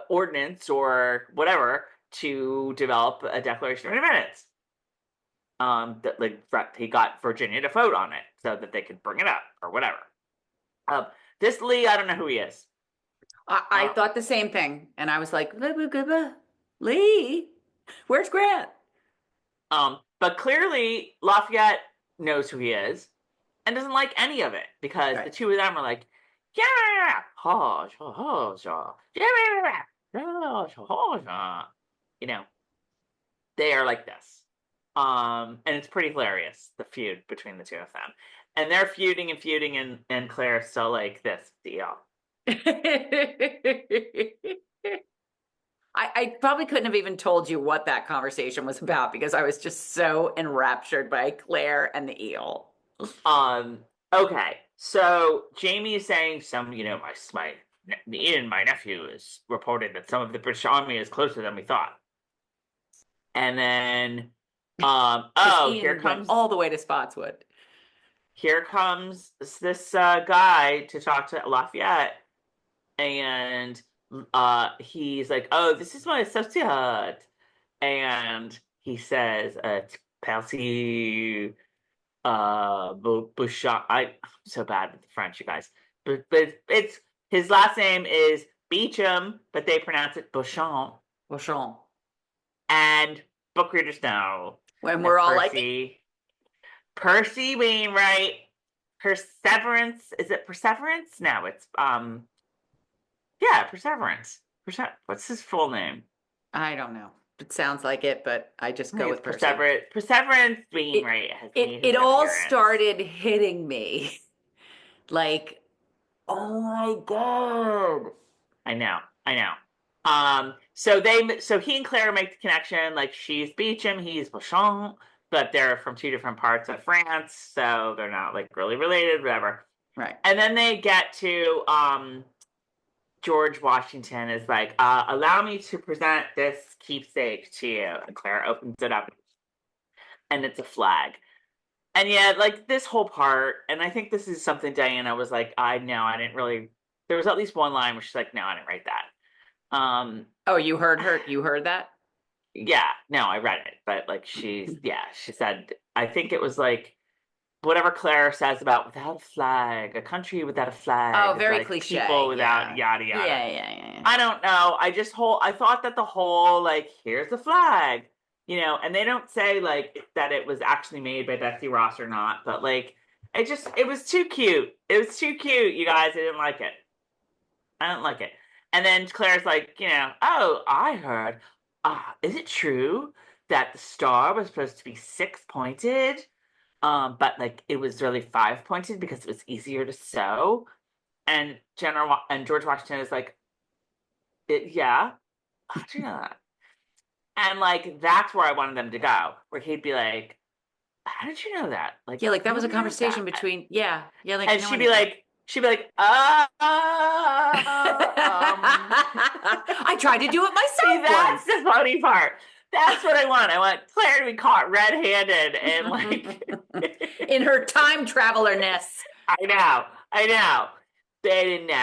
ordinance or whatever to develop a Declaration of Independence. That like he got Virginia to vote on it so that they could bring it up or whatever. Um, this Lee, I don't know who he is. I thought the same thing, and I was like, Lee, where's Grant? But clearly Lafayette knows who he is and doesn't like any of it because the Right. two of them are like, yeah, ha, ha, ha, ha, yeah, ha, ha, ha. They are like this. And it's pretty hilarious, the feud between the two of them. And they're feuding and feuding, and Claire's still like this deal. I probably couldn't have even told you what that conversation was about because I was just so enraptured by Claire and the eel. Um, okay. So Jamie is saying my nephew has reported that some of the British Army is closer than we thought. And then Ian went all the way to Spotswood. Here comes this guy to talk to Lafayette, and he's like, "Oh, this is my associate," and he says, "It's Percy Bouchon." I'm so bad with the French, you guys, but it's his last name is Beecham, but they pronounce it Bouchon, Beauchamp. and book readers know When that we're all like, Percy Wainwright, Perseverance. Is it Perseverance? No, it's yeah, Perseverance. What's his full name? I don't know. It sounds like it, but I just go with Percy. Perseverance Wainwright has made his It all appearance. started hitting me. Like, oh my God. I know. So he and Claire make the connection. Like she's Beecham, he's Beauchamp, but they're from two different parts of France, so they're not like really related, whatever. Right. And then they get to George Washington is like, allow me to present this keepsake to you. And Claire opens it up, and it's a flag. And yeah, like this whole part, and I think this is something Diana was like, I didn't really. There was at least one line where she's like, no, I didn't write that. Oh, you heard her? You heard that? Yeah, no, I read it, but like she said, I think it was like whatever Claire says about without a flag, a country without a flag. Oh, very like cliche. People without yada yada. Yeah. I don't know. I thought that the whole like here's the flag, and they don't say like that it was actually made by Betsy Ross or not, but like it was too cute. It was too cute, you guys. I didn't like it. And then Claire's like, oh, I heard. Is it true that the star was supposed to be 6-pointed? But like it was really 5-pointed because it was easier to sew. And George Washington is like, yeah, how'd you know that? And like that's where I wanted them to go, where he'd be like, how did you know that? Like, Yeah, like that was a who knows conversation that? between like And no she'd one be knew. like, she'd be like, I tried to do it See, myself that's once. the funny part. That's what I want. I want Claire to be caught red-handed and like In her time traveler-ness. I know. They didn't go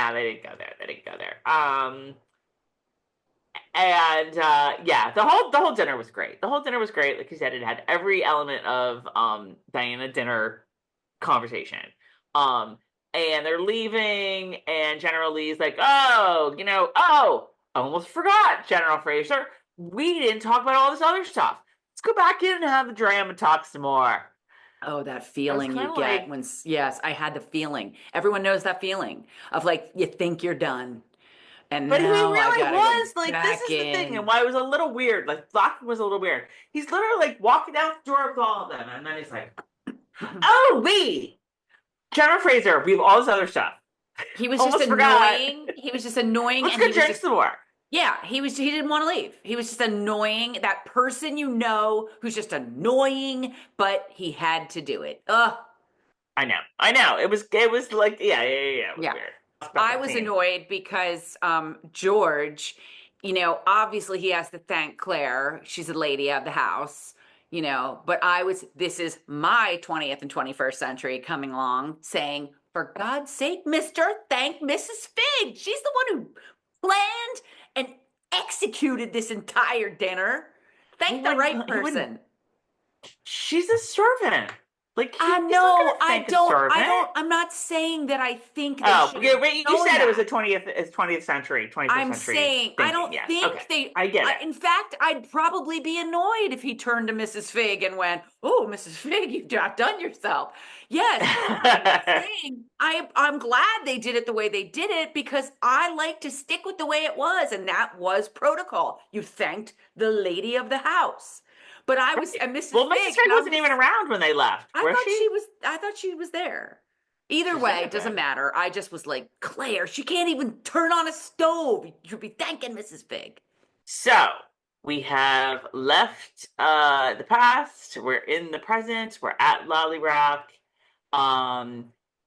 there. They didn't go there. And yeah, the whole dinner was great. The whole dinner was great. Like you said, it had every element of Diana dinner conversation. Um and they're leaving, and General Lee's like, oh, I almost forgot, General Fraser. We didn't talk about all this other stuff. Let's go back in and have the dram and talk some more. Oh, that I was feeling you kind of get like, when, yes, I had the feeling. Everyone knows that feeling of like, you think you're done. And but he now I really gotta go was like, this back is the thing, and in. why it was a little weird. Like, Blackman was a little weird. He's literally like walking out the door with all of them, and then he's like, oh, wait, General Fraser, we have all this other stuff. He was just Almost forgot. annoying. He was just annoying, Let's and he go was drink just, some more. yeah, he didn't want to leave. He was just annoying. That person who's just annoying, but he had to do it. Ugh. I know. It was like, yeah. It was Yeah. weird. I was annoyed because George, obviously he has to thank Claire. She's a lady of the house, but this is my 20th and 21st century coming along saying, for God's sake, Mr., thank Mrs. Figg. She's the one who planned and executed this entire dinner. Thank the right He wouldn't. person. She's a servant. Like, he's not No, gonna thank a servant. I'm not saying that I think they Oh, should yeah, have wait, you known said it was that. a 20th century, 21st I'm century saying I thinking. don't Yes. think Okay. they. I get it. In fact, I'd probably be annoyed if he turned to Mrs. Figg and went, "Oh, Mrs. Figg, you've outdone yourself." Yes, I'm saying I'm glad they did it the way they did it because I like to stick with the way it was, and that was protocol. You thanked the lady of the house, but I was and Mrs. Well, Mrs. Figg. Figg wasn't even around when they left, was she? I thought she was there. Either She way, should it have doesn't been. matter. I just was like, Claire, she can't even turn on a stove. You should be thanking Mrs. Figg. So we have left the past. We're in the present. We're at Lallybroch.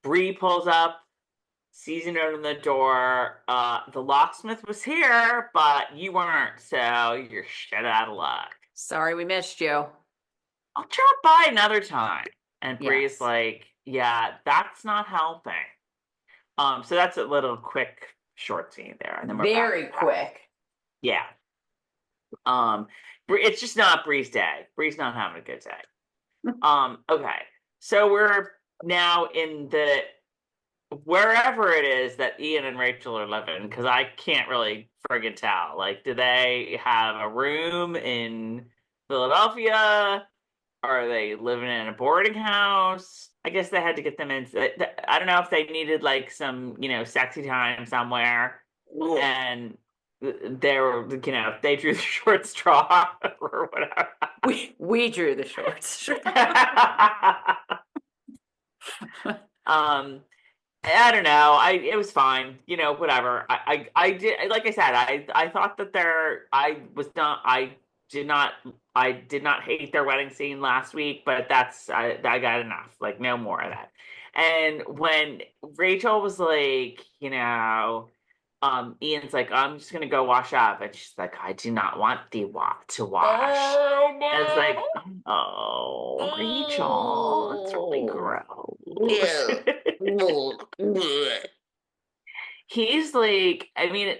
Bree pulls up, sees a note on the door. The locksmith was here, but you weren't, so you're shit out of luck. Sorry we missed you. I'll drop by another time. And Bree's Yes. like, yeah, that's not helping. So that's a little quick short scene there. And then we're Very back. quick. Yeah. It's just not Bree's day. Bree's not having a good day. Okay. So we're now in the wherever it is that Ian and Rachel are living, because I can't really friggin' tell. Like, do they have a room in Philadelphia? Are they living in a boarding house? I guess they had to get them in. I don't know if they needed like some, sexy time somewhere, and they were, they drew the short straw or whatever. We drew the shorts. I don't know. It was fine. Whatever. I did, like I said, I thought that I did not hate their wedding scene last week, but I got enough. Like, no more of that. And when Rachel was like, Ian's like, I'm just gonna go wash up, and she's like, I do not want thee to wash. Oh, no. And it's like, oh, Rachel, it's really gross. He's like, I mean,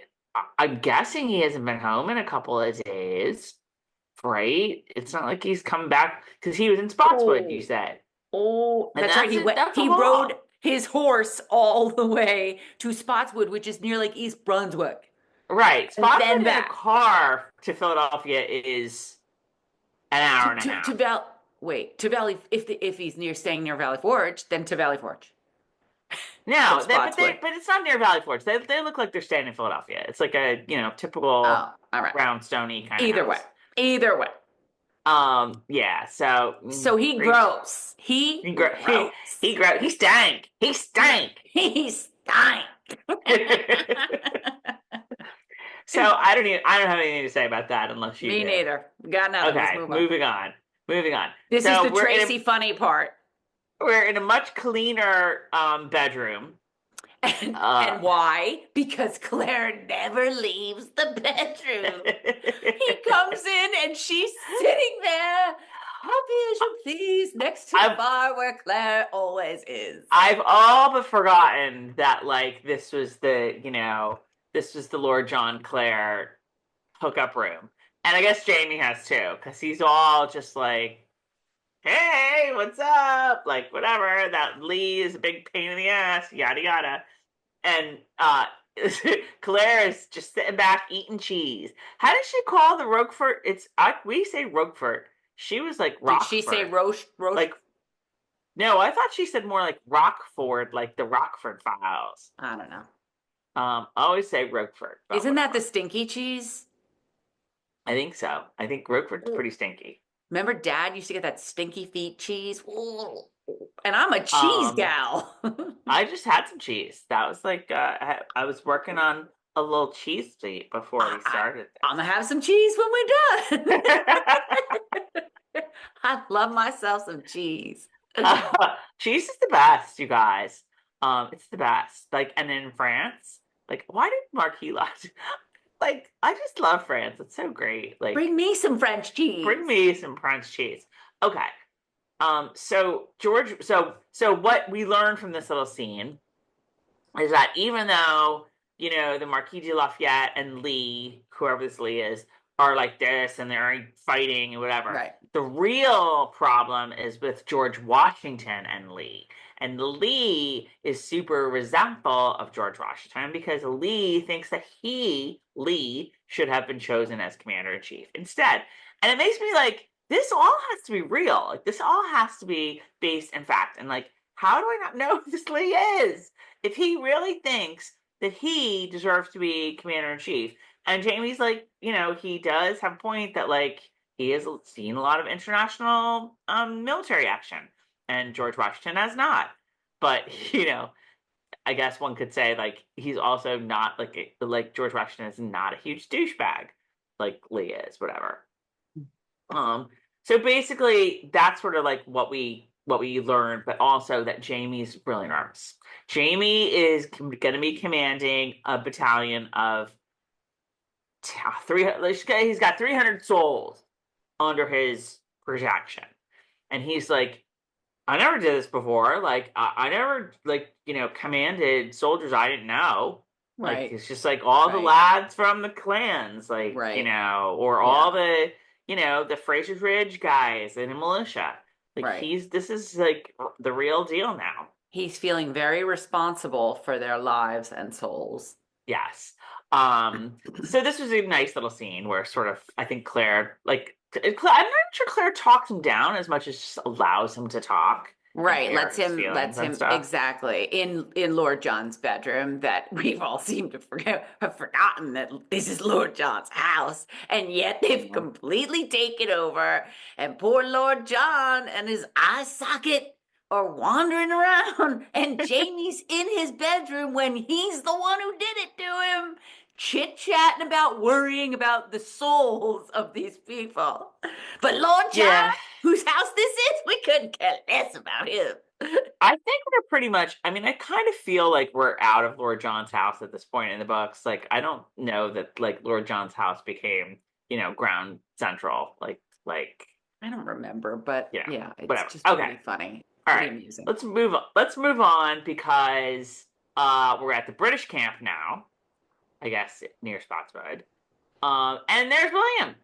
I'm guessing he hasn't been home in a couple of days, right? It's not like he's come back because he was in Spotswood, you said. Oh, And that's right. He rode his horse all the way to Spotswood, which is near like East Brunswick. Right. And then Spotswood in a back. car to Philadelphia is an hour and a half. To Valley. If he's staying near Valley Forge, then to Valley Forge. No, but it's not near Valley Forge. They look like they're staying in Philadelphia. It's like a typical all right. brownstony kind of Either way. Yeah. So he grows. He grows. He stank. He stank. He stank. So I don't have anything to say about that unless you. Me neither. Got nothing. Okay, moving on. This is the Tracey funny part. We're in a much cleaner bedroom. And why? Because Claire never leaves the bedroom. He comes in and she's sitting there, happy as you please, next to the bar where Claire always is. I've all but forgotten that, like, this was the Lord John Clare hookup room. And I guess Jamie has too, because he's all just like, hey, what's up? Like, whatever. That Lee is a big pain in the ass, yada yada. And Claire is just sitting back eating cheese. How does she call the Roquefort? We say Roquefort. She was like Rockford. Did she say Roche? Like, no, I thought she said more like Rockford, like the Rockford Files. I don't know. I always say Roquefort. Isn't that the stinky cheese? I think so. I think Roquefort's pretty stinky. Remember Dad used to get that stinky feet cheese? And I'm a cheese gal. I just had some cheese. That was like, I was working on a little cheese feet before we started. I'm going to have some cheese when we're done. I love myself some cheese. Cheese is the best, you guys. It's the best. Like, and in France, like, why did Marquis left? Like, I just love France. It's so great. Like, bring me some French cheese. Bring me some French cheese. Okay. So what we learned from this little scene is that even though, the Marquis de Lafayette and Lee, whoever this Lee is, are like this and they're fighting and whatever. Right. The real problem is with George Washington and Lee. And Lee is super resentful of George Washington because Lee thinks that Lee, should have been chosen as commander-in-chief instead. And it makes me like, this all has to be real. Like, this all has to be based in fact. And like, how do I not know who this Lee is? If he really thinks that he deserves to be commander-in-chief. And Jamie's like, he does have a point that, like, he has seen a lot of international military action. And George Washington has not. But, I guess one could say, like, he's also not, like George Washington is not a huge douchebag. Like Lee is, whatever. So basically, that's sort of, like, what we learned, but also that Jamie's really nervous. Jamie is going to be commanding a battalion of 300. He's got 300 souls under his protection, and he's like, I never did this before. Like, I never, like, commanded soldiers I didn't know. Right. Like, it's just like all the lads from the clans, like, right. Or all the, the Fraser's Ridge guys in the militia. Like, right. This is like the real deal now. He's feeling very responsible for their lives and souls. Yes. So this was a nice little scene where sort of, I think Claire, like, I'm not sure Claire talks him down as much as just allows him to talk. Right. Lets him exactly in Lord John's bedroom, that we've all seemed to have forgotten that this is Lord John's house, and yet they've completely taken over, and poor Lord John and his eye socket are wandering around, and Jamie's in his bedroom when he's the one who did it to him, chit-chatting about worrying about the souls of these people. But Lord John, whose house this is, we couldn't care less about him. I think we're pretty much, I kind of feel like we're out of Lord John's house at this point in the books. Like, I don't know that, like, Lord John's house became, ground central. Like I don't remember, but yeah, it's whatever. Just really funny. All right, amusing. Let's move on because we're at the British camp now, I guess, near Spotswood. And there's William.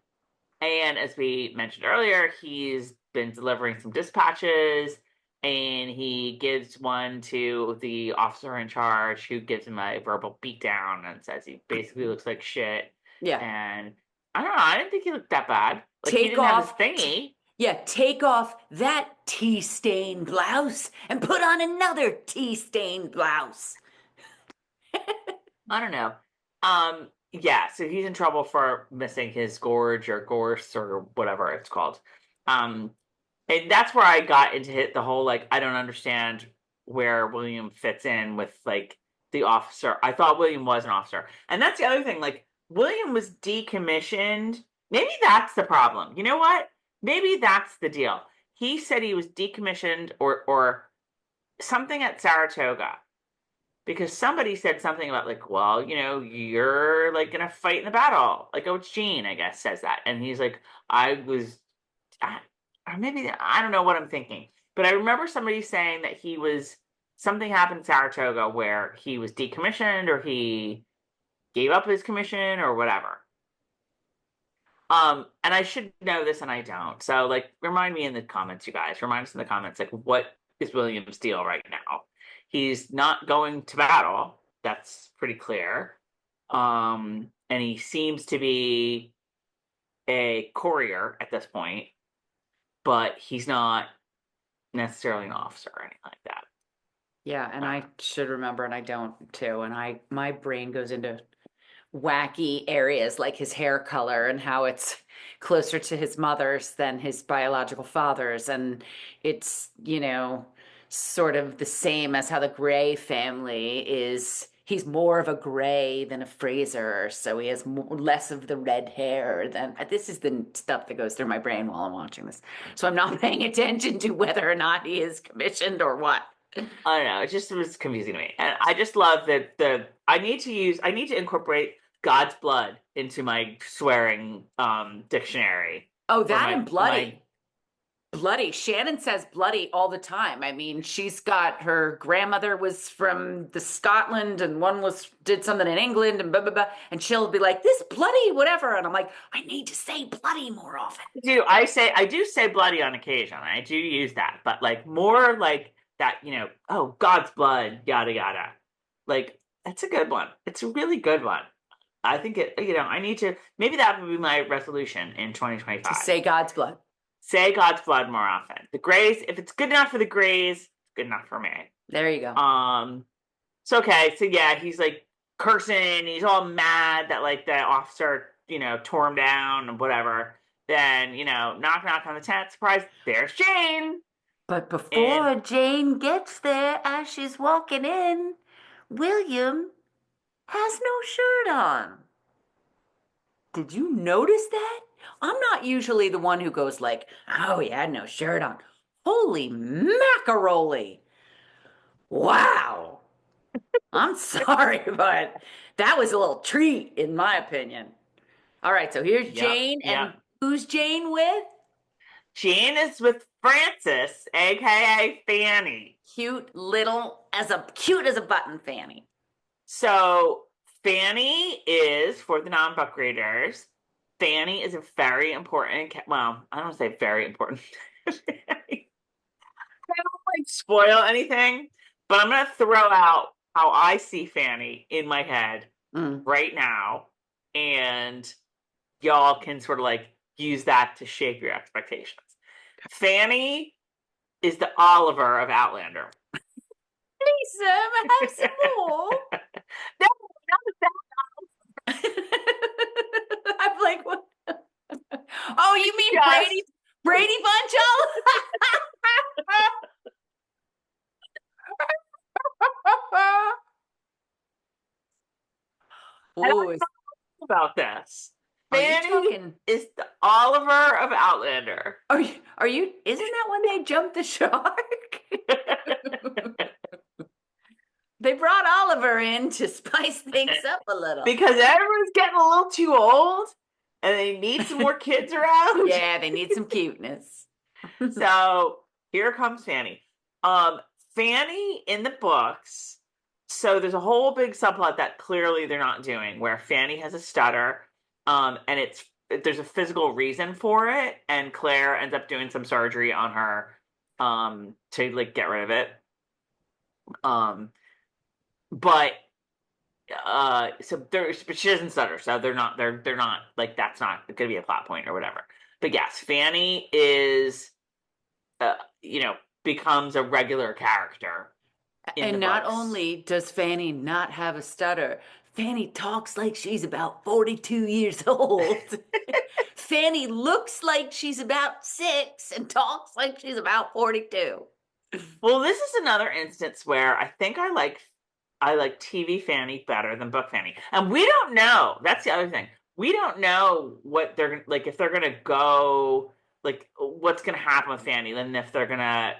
And as we mentioned earlier, he's been delivering some dispatches, and he gives one to the officer in charge, who gives him a verbal beatdown and says he basically looks like shit. Yeah. And I don't know, I didn't think he looked that bad. Like, he didn't have his thingy. Take off that tea-stained blouse and put on another tea-stained blouse. I don't know. So he's in trouble for missing his gorge or gorse or whatever it's called. And that's where I got into the whole, like, I don't understand where William fits in with, like, the officer. I thought William was an officer. And that's the other thing, like, William was decommissioned. Maybe that's the problem. You know what? Maybe that's the deal. He said he was decommissioned or something at Saratoga. because somebody said something about like, well, you're like gonna fight in the battle. Like, oh, it's Gene, I guess, says that. And he's like, I was, I, or maybe I don't know what I'm thinking, but I remember somebody saying that something happened in Saratoga where he was decommissioned or he gave up his commission or whatever. And I should know this and I don't. So like remind me in the comments, you guys. Remind us in the comments, like, what is William's deal right now? He's not going to battle. That's pretty clear. And he seems to be a courier at this point, but he's not necessarily an officer or anything like that. Yeah, and I should remember, and I don't too. And my brain goes into wacky areas like his hair color and how it's closer to his mother's than his biological father's. And it's, sort of the same as how the Gray family is. He's more of a Gray than a Fraser, so he has less of the red hair than. This is the stuff that goes through my brain while I'm watching this. So I'm not paying attention to whether or not he is commissioned or what. I don't know. It just was confusing to me. And I just love that I need to incorporate God's blood into my swearing dictionary. Oh, that and bloody. Bloody. Shannon says bloody all the time. I mean, she's got her grandmother was from the Scotland and one did something in England and blah blah blah. And she'll be like, this bloody whatever. And I'm like, I need to say bloody more often. I do say bloody on occasion. I do use that, but like more like that, oh, God's blood, yada yada. Like, that's a good one. It's a really good one. I think I need to, maybe that would be my resolution in 2025. To say God's blood. Say God's blood more often. The Greys, if it's good enough for the Greys, it's good enough for me. There you go. So okay, so yeah, he's like cursing, he's all mad that like the officer, tore him down and whatever. Then, knock knock on the tent, surprise, there's Jane. But before Jane gets there, as she's walking in, William has no shirt on. Did you notice that? I'm not usually the one who goes like, oh, he had no shirt on. Holy macaroni. Wow. I'm sorry, but that was a little treat, in my opinion. All right, so here's Jane. And who's Jane with? Jane is with Frances, aka Fanny. Cute as a button, Fanny. So Fanny is, for the non-book readers, Fanny is a very important, well, I don't want to say very important. I don't like spoil anything, but I'm going to throw out how I see Fanny in my head right now, and y'all can sort of like use that to shape your expectations. Fanny is the Oliver of Outlander. Please, Sam, have some more. No, not that. I'm like, what? Oh, you mean yes. Brady Bunch? Oh, about this. Fanny is the Oliver of Outlander. Are you? Isn't that when they jumped the shark? They brought Oliver in to spice things up a little. Because everyone's getting a little too old and they need some more kids around. Yeah, they need some cuteness. So here comes Fanny. Fanny in the books, so there's a whole big subplot that clearly they're not doing where Fanny has a stutter, and there's a physical reason for it, and Claire ends up doing some surgery on her to like get rid of it. But she doesn't stutter, so they're not like, that's not gonna be a plot point or whatever. But yes, Fanny is becomes a regular character. And not only does Fanny not have a stutter, Fanny talks like she's about 42 years old. Fanny looks like she's about 6 and talks like she's about 42. Well, this is another instance where I think I like TV Fanny better than book Fanny. And we don't know. That's the other thing. We don't know what they're like, if they're going to go, like, what's going to happen with Fanny, and if they're going to,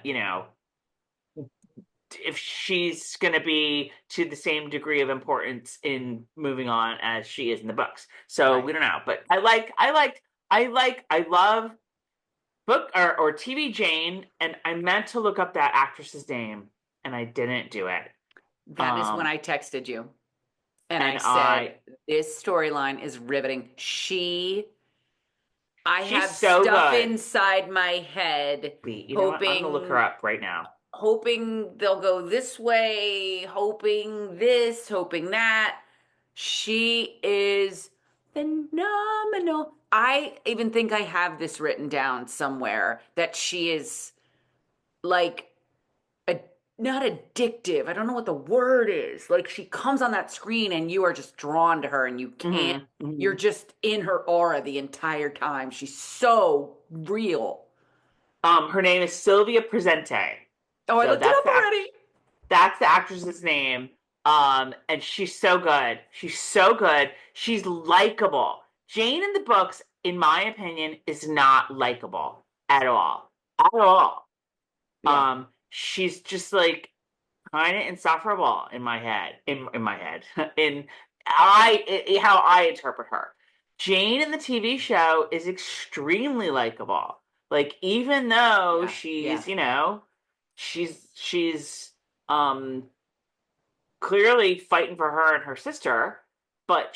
if she's going to be to the same degree of importance in moving on as she is in the books. So we Right. don't know, but I love book or TV Jane, and I meant to look up that actress's name, and I didn't do it. That is when I texted you and I And said, this storyline is riveting. I she's have so stuff good. inside my head, You know what? I'm gonna look her hoping up right now. hoping they'll go this way, hoping this, hoping that. She is phenomenal. I even think I have this written down somewhere that she is like a, not addictive. I don't know what the word is. Like she comes on that screen and you are just drawn to her and you can't, you're just in her aura the entire time. She's so real. Her name is Silvia Presente. Oh, I So looked it up already. that's the actress's name. And she's so good. She's so good. She's likable. Jane in the books, in my opinion, is not likable at all. At all. Yeah. She's just like kind of insufferable in my head. In my head. How I interpret her. Jane in the TV show is extremely likable. Like even though Yeah. she's, Yeah. she's clearly fighting for her and her sister, but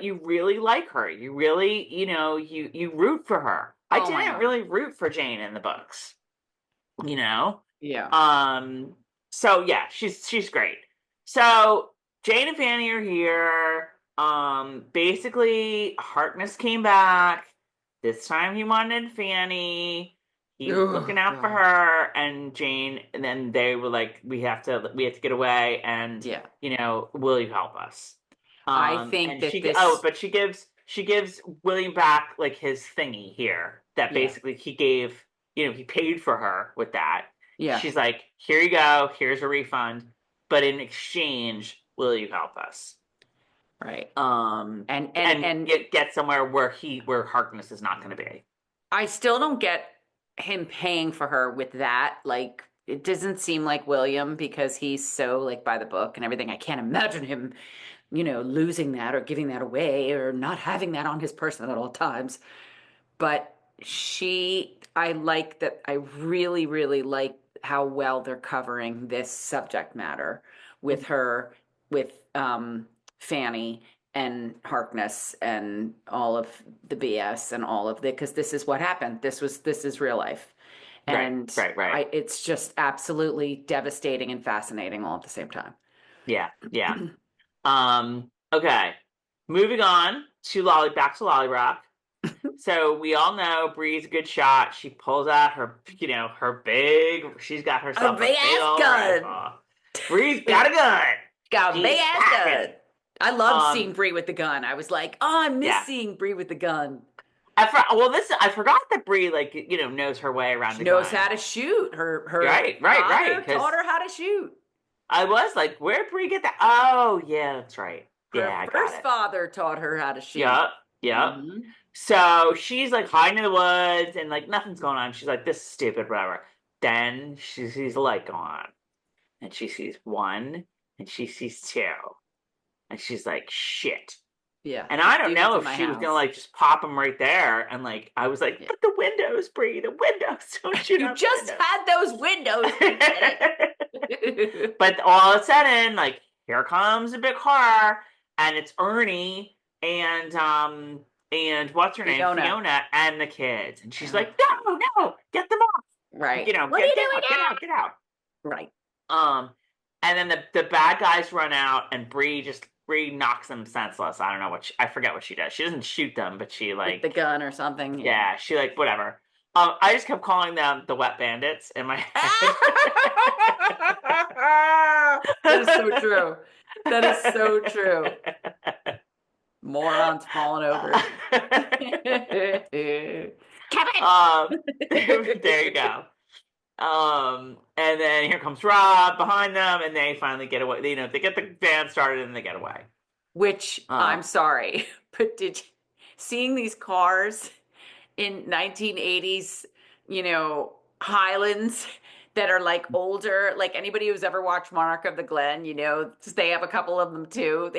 you really like her. You really, you root for her. I Oh my didn't God. really root for Jane in the books, you know? Yeah. Um, so yeah, she's great. So Jane and Fanny are here. Basically, Harkness came back. This time he wanted Fanny. He was Oh looking out for God. her and Jane, and then they were like, we have to get away, and Yeah. will you help us? I think And that this, but she gives William back like his thingy here that yeah. basically he gave, he paid for her with that. Yeah. She's like, here you go, here's a refund, but in exchange, will you help us? Right. Um, and And get somewhere where Harkness is not going to be. I still don't get him paying for her with that. Like it doesn't seem like William because he's so like by the book and everything. I can't imagine him, losing that or giving that away or not having that on his person at all times. But I like that. I really, really like how well they're covering this subject matter with her, with Fanny and Harkness and all of the BS and all of the, because this is what happened. This is real life. Right, And right, right. it's just absolutely devastating and fascinating all at the same time. Yeah, yeah. Okay. Moving on to back to Lallybroch. So we all know Bree's a good shot. She pulls out she's got A herself a big big ass old gun. rifle. Bree's got a gun. Got a big She's ass gun. packing. I loved Um, seeing Bree with the gun. I was like, oh, I miss yeah. seeing Bree with the gun. I forgot that Bree knows her way around She the knows gun. how to shoot. Her Right. father Because taught her how to shoot. I was like, where'd Bree get that? Oh, yeah, that's right. Yeah, Her I got first it. father taught her how to shoot. Yup, yup. Hmm. So she's like hiding in the woods and like nothing's going on. She's like, this is stupid, whatever. Then she sees a light go on. And she sees one and she sees two. And she's like, shit. Yeah, And there's I don't demons know in if my she was gonna house. like just pop them right there. And like I was like, Yeah. but the windows, Bree, the windows. Don't shoot You out the just had those windows. Forget it. But all of a sudden, like, here comes a big car, and it's Ernie and what's her name? Fiona. Fiona and the kids. And she's Ugh. like, no, get them off. Right. What are Get you doing out, get out. now? Right. Um, and then the bad guys run out, and Bree knocks them senseless. I don't know I forget what she does. She doesn't shoot them, but she With the like, gun or something. Yeah. yeah, she like whatever. I just kept calling them the Wet Bandits in my head. That is so true. That is so true. Morons falling over. Kevin. There you go. And then here comes Rob behind them, and they finally get away. They get the van started and they get away. Which I'm Um, sorry, but seeing these cars in 1980s, Highlands, that are like older, like anybody who's ever watched Monarch of the Glen, they have a couple of them too.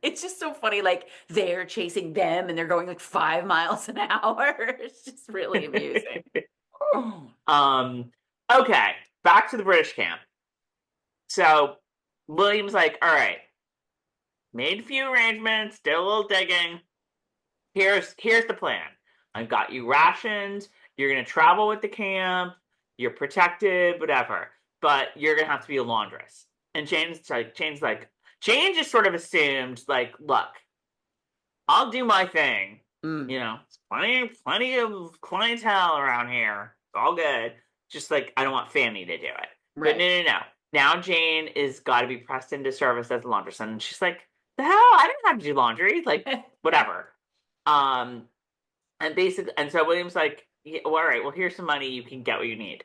It's just so funny. Like they're chasing them and they're going like 5 miles an hour. It's just really amusing. Um, okay, back to the British camp. So William's like, all right, made a few arrangements, did a little digging. Here's the plan. I've got you rations. You're gonna travel with the camp. You're protected, whatever. But you're gonna have to be a laundress. And Jane just sort of assumed, like, look, I'll do my thing. Mm, Plenty of clientele around here. It's all good. Just like I don't want Fanny to do it. But right. no. Now Jane is got to be pressed into service as a laundress, and she's like, "The hell! I didn't have to do laundry. Like, whatever." Um, and so William's like, yeah, well, all right, well, here's some money. You can get what you need.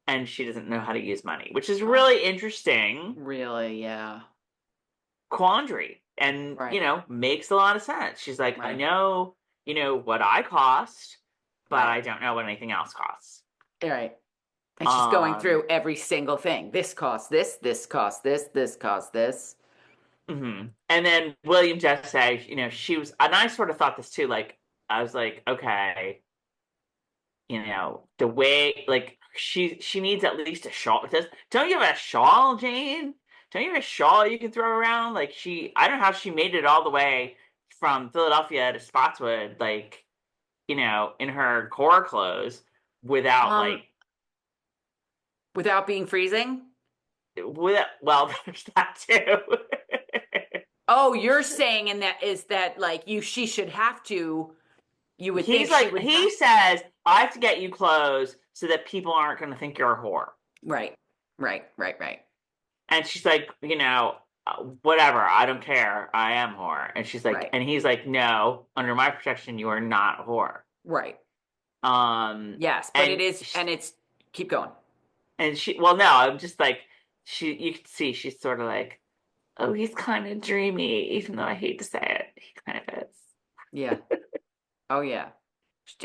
And she doesn't know how to use money, which is Oh, really interesting really? Yeah. quandary and, Right. makes a lot of sense. She's like, I Right. know, what I cost, but Right. I don't know what anything else costs. Right. And she's going Um, through every single thing. This costs this costs this costs this. And then William just says, she was, and I sort of thought this too, like, I was like, okay, the way like she needs at least a shawl. Don't you have a shawl, Jane? Don't you have a shawl you can throw around? Like I don't know how she made it all the way from Philadelphia to Spotswood, like, in her core clothes without Um, without being freezing? well, there's that too. Oh, you're saying and that is that like she should have to, you would think He's she like would have. he says, I have to get you clothes so that people aren't gonna think you're a whore. Right. Right. Right. Right. And she's like, whatever, I don't care. I am whore. And she's like, Right. and he's like, no, under my protection, you are not whore. Right. Um, Yes, but it and is and it's keep going. well, no, I'm just like, you can see she's sort of like, oh, he's kind of dreamy, even though I hate to say it, he kind of is. Yeah. Oh yeah.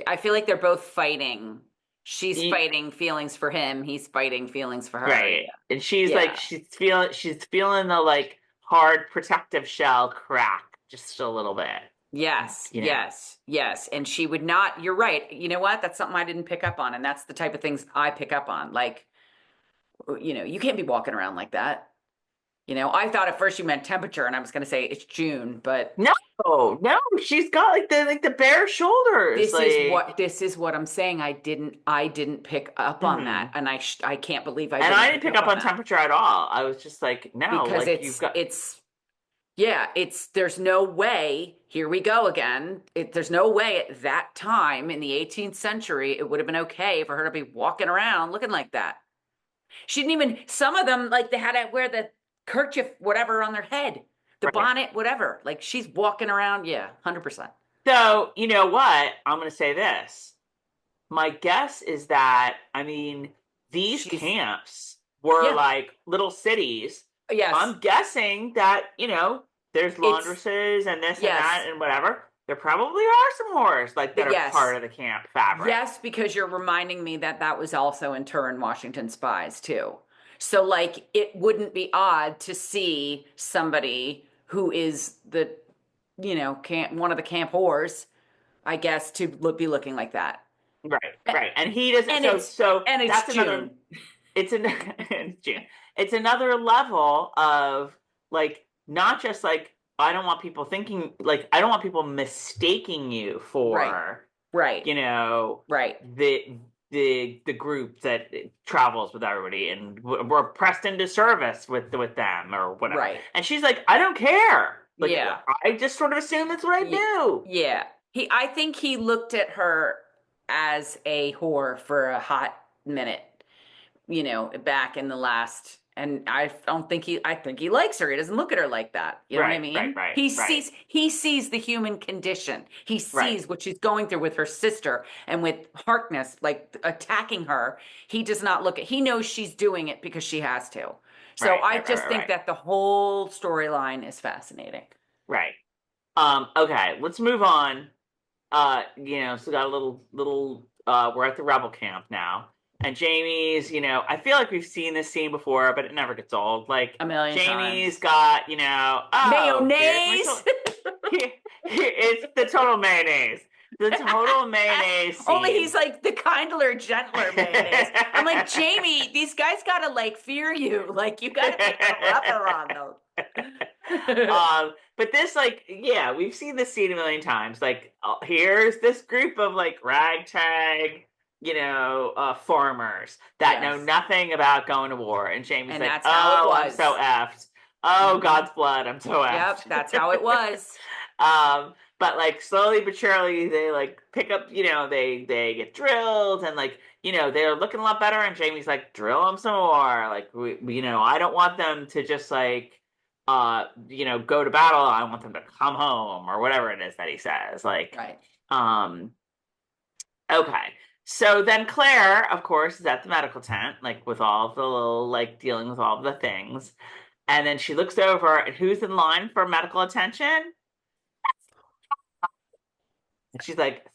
I feel like they're both fighting. She's You, fighting feelings for him, he's fighting feelings for her. right. And she's like, Yeah. she's feeling the like hard protective shell crack just a little bit, Yes, you know. yes, yes. And she would not, you're right. You know what? That's something I didn't pick up on. And that's the type of things I pick up on. Like, you can't be walking around like that. I thought at first you meant temperature, and I was going to say it's June, but No, no, she's got like the bare shoulders, like. this is what I'm saying. I didn't pick up on that, Mhm. and I can't believe I And didn't I didn't pick pick up up on on that temperature at all. I was just like, no, because like you've got yeah, there's no way, here we go again. There's no way at that time in the 18th century it would have been okay for her to be walking around looking like that. She didn't even, some of them, like they had to wear the kerchief, whatever, on their head, the right. bonnet, whatever. Like she's walking around, yeah, 100%. So, you know what? I'm going to say this. My guess is that, I mean, these She's, camps were yeah, like little cities. yes, I'm guessing that, there's it's, laundresses and this and that yes, and whatever. There probably are some whores like that but are part yes, of the camp fabric. yes, because you're reminding me that that was also in Turin, Washington Spies too. So, like, it wouldn't be odd to see somebody who is camp, one of the camp whores, I guess, to be looking like that. Right, right. And he doesn't, And so it's that's another. June. It's an it's June. It's another level of like not just like I don't want people mistaking you Right, for right, you know right, the group that travels with everybody and we're pressed into service with them or whatever. right. And she's like, I don't care. Like Yeah, I just sort of assume that's what I do. yeah. I think he looked at her as a whore for a hot minute, back in the last, and I think he likes her. He doesn't look at her like that. You know what I Right, right, mean? right, He right, sees he sees the human condition. He right, sees what she's going through with her sister and with Harkness, like attacking her. He does not look at, he knows she's doing it because she has to. So right, I right, right, just right, think right. that the whole storyline is fascinating. Right. Okay, let's move on. So got a little we're at the rebel camp now. And Jamie's, I feel like we've seen this scene before, but it never gets old. Like, A million Jamie's times. got, oh, here's my Mayonnaise. it's the total mayonnaise. The total mayonnaise Only scene. he's like the kindler, gentler mayonnaise. I'm like, Jamie, these guys gotta like fear you. Like you gotta be rougher on them. But this, like, yeah, we've seen this scene a million times. Like, here's this group of like ragtag, farmers that know Yes. nothing about going to war, and Jamie's And like, that's how it "Oh, I'm so was. effed. Oh, Mhm. God's blood, I'm so effed." Yep, that's how it was. But like slowly but surely, they like pick up. They get drilled, and like they're looking a lot better. And Jamie's like, "Drill them some more. Like, I don't want them to just like." Go to battle. I want them to come home or whatever it is that he says. Like, Right. um, okay. So then Claire, of course, is at the medical tent, like with all the little, like dealing with all the things. And then she looks over and who's in line for medical attention? And she's like,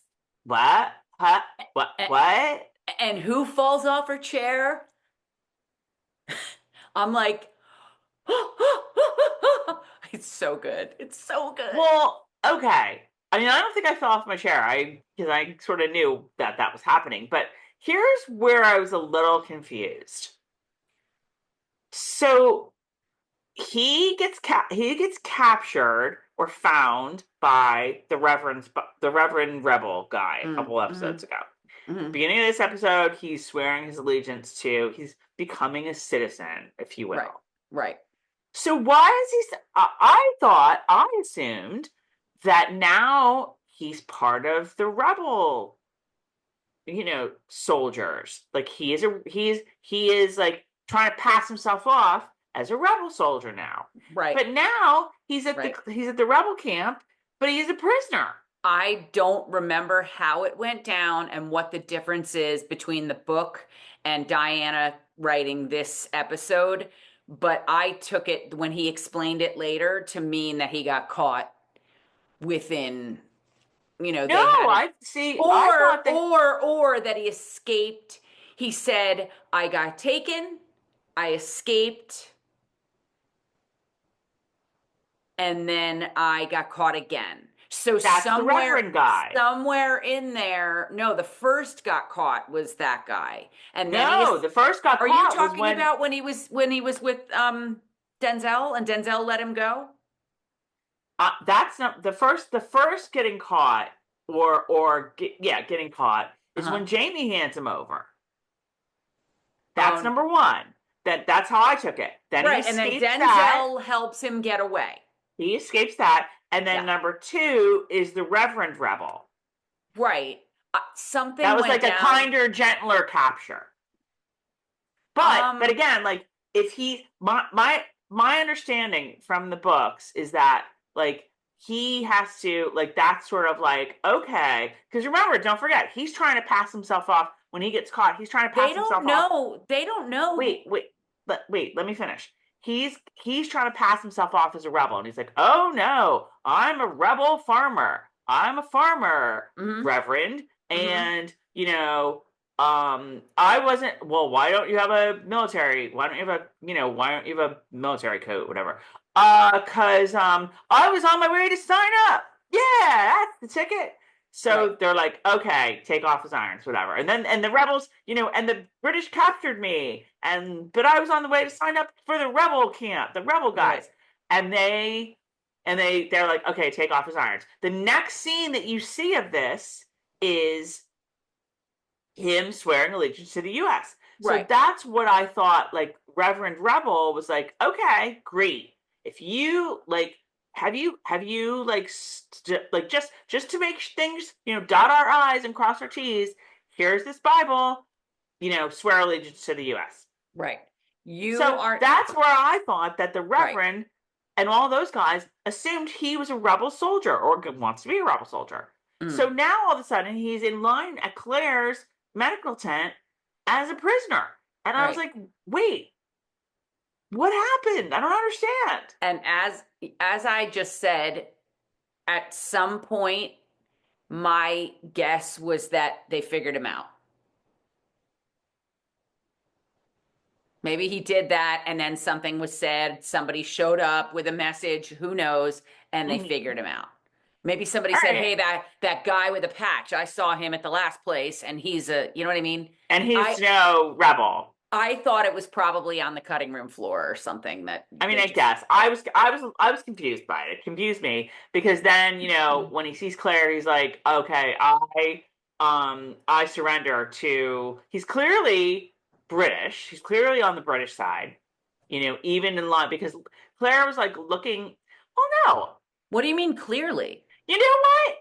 what? Huh? What? What? And who falls off her chair? I'm like, it's so good. It's so good. Well, okay. I mean, I don't think I fell off my chair. Because I sort of knew that that was happening. But here's where I was a little confused. So he gets captured or found by the Reverend Rebel guy a couple Mm-hmm. episodes ago. Mm-hmm. Beginning of this episode, he's swearing his allegiance to. He's becoming a citizen, if you Right. will. Right. So why is he? I assumed that now he's part of the rebel, soldiers. Like he is like trying to pass himself off as a rebel soldier now. Right. But now Right. he's at the rebel camp, but he's a prisoner. I don't remember how it went down and what the difference is between the book and Diana writing this episode, but I took it when he explained it later to mean that he got caught within, No, they had it, I see. I thought that or that he escaped. He said, I got taken, I escaped, and then I got caught again. So that's the somewhere, Reverend guy. somewhere in there, no, the first got caught was that guy, and then No, the first got Are you caught was talking when about when he was with Denzel and Denzel let him go? that's not the first. The first getting caught, getting caught is Uh-huh. when Jamie hands him over. That's Um, number one. That's how I took it. Then he right, and then escapes that. Denzel helps him get away. He escapes that, and then Yeah, number two is the Reverend Rebel. right. That Something was went like a down. kinder, gentler capture. But again, like if he my understanding from the books is that like he has to like that's sort of like okay because remember don't forget he's trying to pass himself off when he gets caught he's trying to pass They don't himself off. know. They don't know. Wait, let me finish. He's trying to pass himself off as a rebel and he's like oh no I'm a rebel farmer, I'm a farmer, Mm-hmm. Reverend, Mm-hmm. and I wasn't. Well, why don't you have a military? Why don't you have why don't you have a military coat, whatever? Cause I was on my way to sign up. Yeah, that's the ticket. Right. So they're like, okay, take off his irons, whatever. And the rebels, and the British captured me, but I was on the way to sign up for the rebel camp, the rebel guys, Right. and they're like, okay, take off his irons. The next scene that you see of this is him swearing allegiance to the U.S. So Right. that's what I thought. Like Reverend Rebel was like, okay, great. If you like, have you like just to make things dot our I's and cross our T's. Here's this Bible. Swear allegiance to the U.S. Right. You So aren't that's where I thought that the right. Reverend and all those guys assumed he was a rebel soldier or wants to be a rebel soldier. So now all of a sudden he's in line at Claire's medical tent as a prisoner. And I was Right. like, wait, what happened? I don't understand. And as I just said, at some point, my guess was that they figured him out. Maybe he did that and then something was said. Somebody showed up with a message, who knows, and they Mhm. figured him out. Maybe somebody All said, right. hey, that guy with a patch, I saw him at the last place and he's you know what I mean? And I he's no rebel. I thought it was probably on the cutting room floor or something that I mean, they I just guess I was confused by it. It confused me because then when he sees Claire, he's like, okay, I surrender to. He's clearly British. He's clearly on the British side. Even in line because Claire was like looking. Oh no! What do you mean clearly? You know what?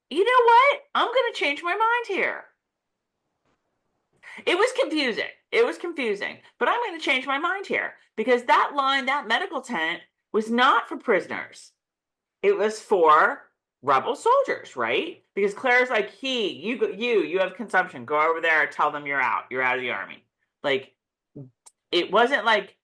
You know what? I'm gonna change my mind here. It was confusing. It was confusing. But I'm going to change my mind here because that line, that medical tent, was not for prisoners. It was for rebel soldiers, right? Because Claire's like, you have consumption. Go over there and tell them you're out. You're out of the army. Like, it wasn't like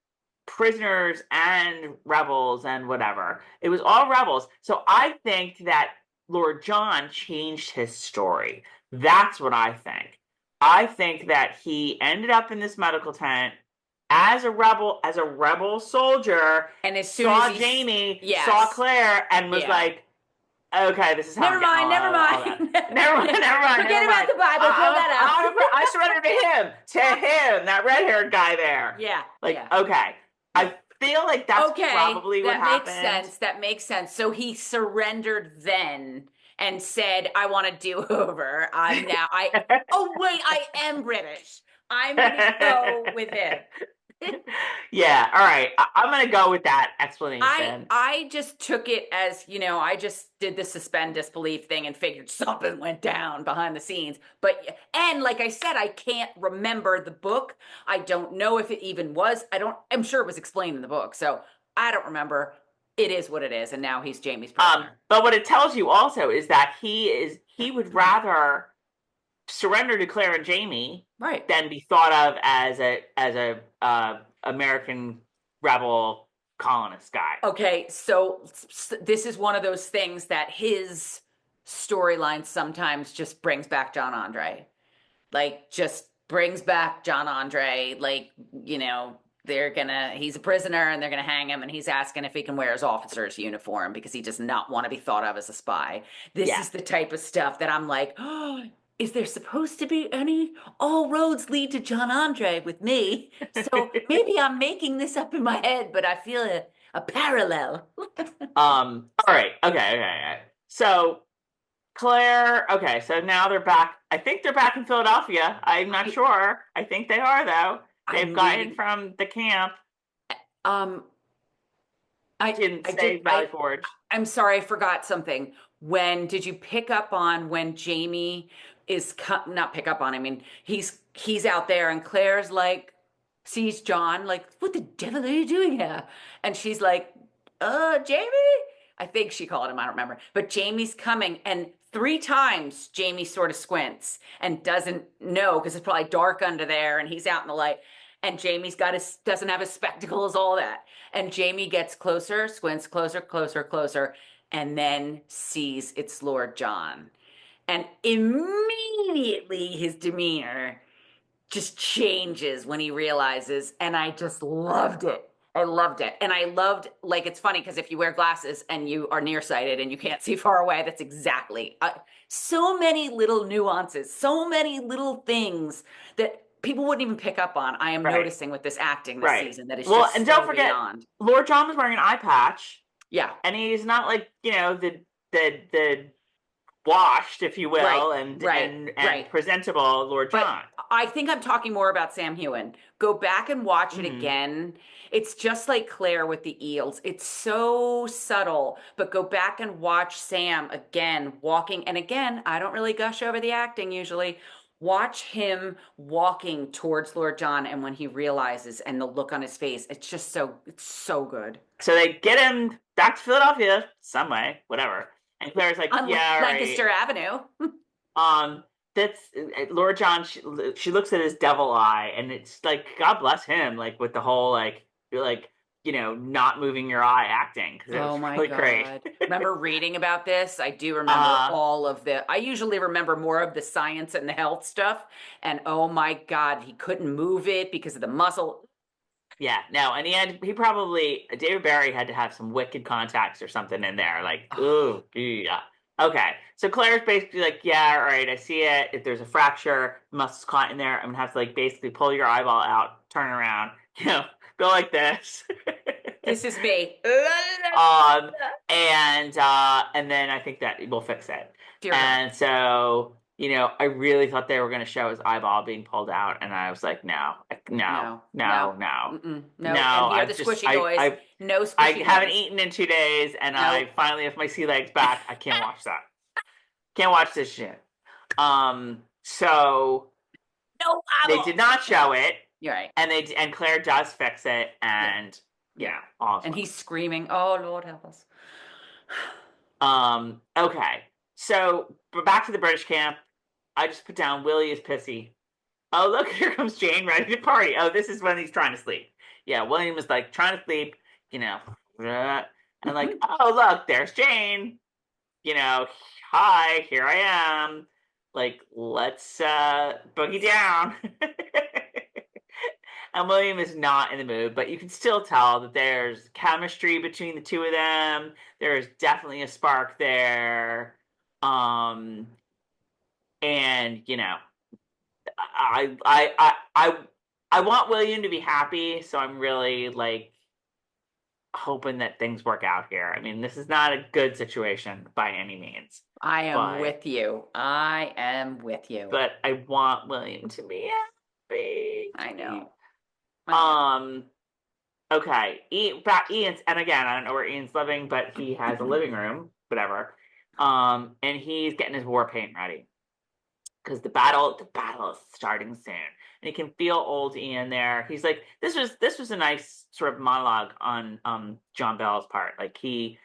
prisoners and rebels and whatever. It was all rebels. So I think that Lord John changed his story. That's what I think. I think that he ended up in this medical tent as a rebel soldier, And as soon saw as Jamie, saw yes, Claire, and was yeah. like, okay, this is how Never I'm getting mind, never all that. mind. Never mind, never mind, Forget never about mind. the Bible, throw that out. I surrender to him, that red-haired guy there. Yeah, Like, yeah. okay. I feel like that's Okay, probably what that makes happened. sense. That makes sense. So he surrendered then and said, I want to do over. Oh, wait, I am British. I'm going to go with him. Yeah, all right. I'm going to go with that I explanation. I just took it as, I just did the suspend disbelief thing and figured something went down behind the scenes. And like I said, I can't remember the book. I don't know if it even was. I'm sure it was explained in the book. So I don't remember. It is what it is. And now he's Jamie's prisoner. But what it tells you also is that he would rather surrender to Claire and Jamie Right. than be thought of as a American rebel colonist guy. Okay, so this is one of those things that his storyline sometimes just brings back John Andre. Like, just brings back John Andre. Like, he's a prisoner and they're gonna hang him, and he's asking if he can wear his officer's uniform because he does not want to be thought of as a spy. This is the type of stuff that I'm like, oh, is there supposed to be any? All roads lead to John Andre with me. So maybe I'm making this up in my head, but I feel a parallel. All right. Okay. So Claire. Okay. So now they're back. I think they're back in Philadelphia. I'm not sure. I think they are though. They've gotten from the camp. Um, I Didn't I say did Valley Forge. I'm sorry, I forgot something. When did you pick up on when Jamie is not pick up on? I mean, he's out there and Claire's like sees John like, what the devil are you doing here? And she's like, Jamie? I think she called him, I don't remember. But Jamie's coming, and 3 times Jamie sort of squints and doesn't know because it's probably dark under there and he's out in the light. And Jamie's doesn't have his spectacles, all that. And Jamie gets closer, squints closer, closer, closer, and then sees it's Lord John. And immediately his demeanor just changes when he realizes, and I just loved it. I loved it. And I loved, like, it's funny because if you wear glasses and you are nearsighted and you can't see far away, that's exactly so many little nuances, so many little things that people wouldn't even pick up on. I am noticing with this acting this season that it's just and so don't forget, beyond. Lord John was wearing an eye patch. Yeah. And he's not like, the washed, if you will, and presentable Lord John. But I think I'm talking more about Sam Hewen. Go back and watch it again. It's just like Claire with the eels. It's so subtle, but go back and watch Sam again walking. And again, I don't really gush over the acting usually. Watch him walking towards Lord John, and when he realizes and the look on his face, it's so good. So they get him back to Philadelphia some way, whatever. And Claire's like, on Lancaster Avenue. That's Lord John. She looks at his devil eye, and it's like, God bless him, like with the whole not moving your eye acting. Oh my really God. Great. Remember reading about this? I do remember all of I usually remember more of the science and the health stuff. And oh my God, he couldn't move it because of the muscle. Yeah, no, and David Barry had to have some wicked contacts or something in there. Like, ooh, yeah. Okay, so Claire's basically like, yeah, all right, I see it. If there's a fracture, muscle's caught in there. I'm gonna have to like basically pull your eyeball out, turn around, go like this. This is me. Um, and then I think that we'll fix it. Dear God. And so, I really thought they were going to show his eyeball being pulled out, and I was like, no, no, No, no, no, no, no. no. And hear the squishy noise. No I squishy haven't noise. eaten in 2 days, and No. I finally have my sea legs back. I can't watch that. Can't watch this shit. So No they eyeball. did not show it, You're right. and Claire does fix it, and all And he's screaming, "Oh Lord, help us!" Okay. So, but back to the British camp. I just put down Willie is pissy. Oh, look, here comes Jane ready to party. Oh, this is when he's trying to sleep. Yeah, William is like trying to sleep, and like, oh, look, there's Jane. Hi, here I am. Like, let's boogie down. And William is not in the mood, but you can still tell that there's chemistry between the two of them. There's definitely a spark there. Um, and I want William to be happy, so I'm really like hoping that things work out here. I mean, this is not a good situation by any means. I am with you. I am with you. But I want William to be happy. I know. Okay. Ian's, and again, I don't know where Ian's living, but he has a living room, whatever. And he's getting his war paint ready because the battle is starting soon, and he can feel old Ian there. He's like, this was a nice sort of monologue on John Bell's part. Like he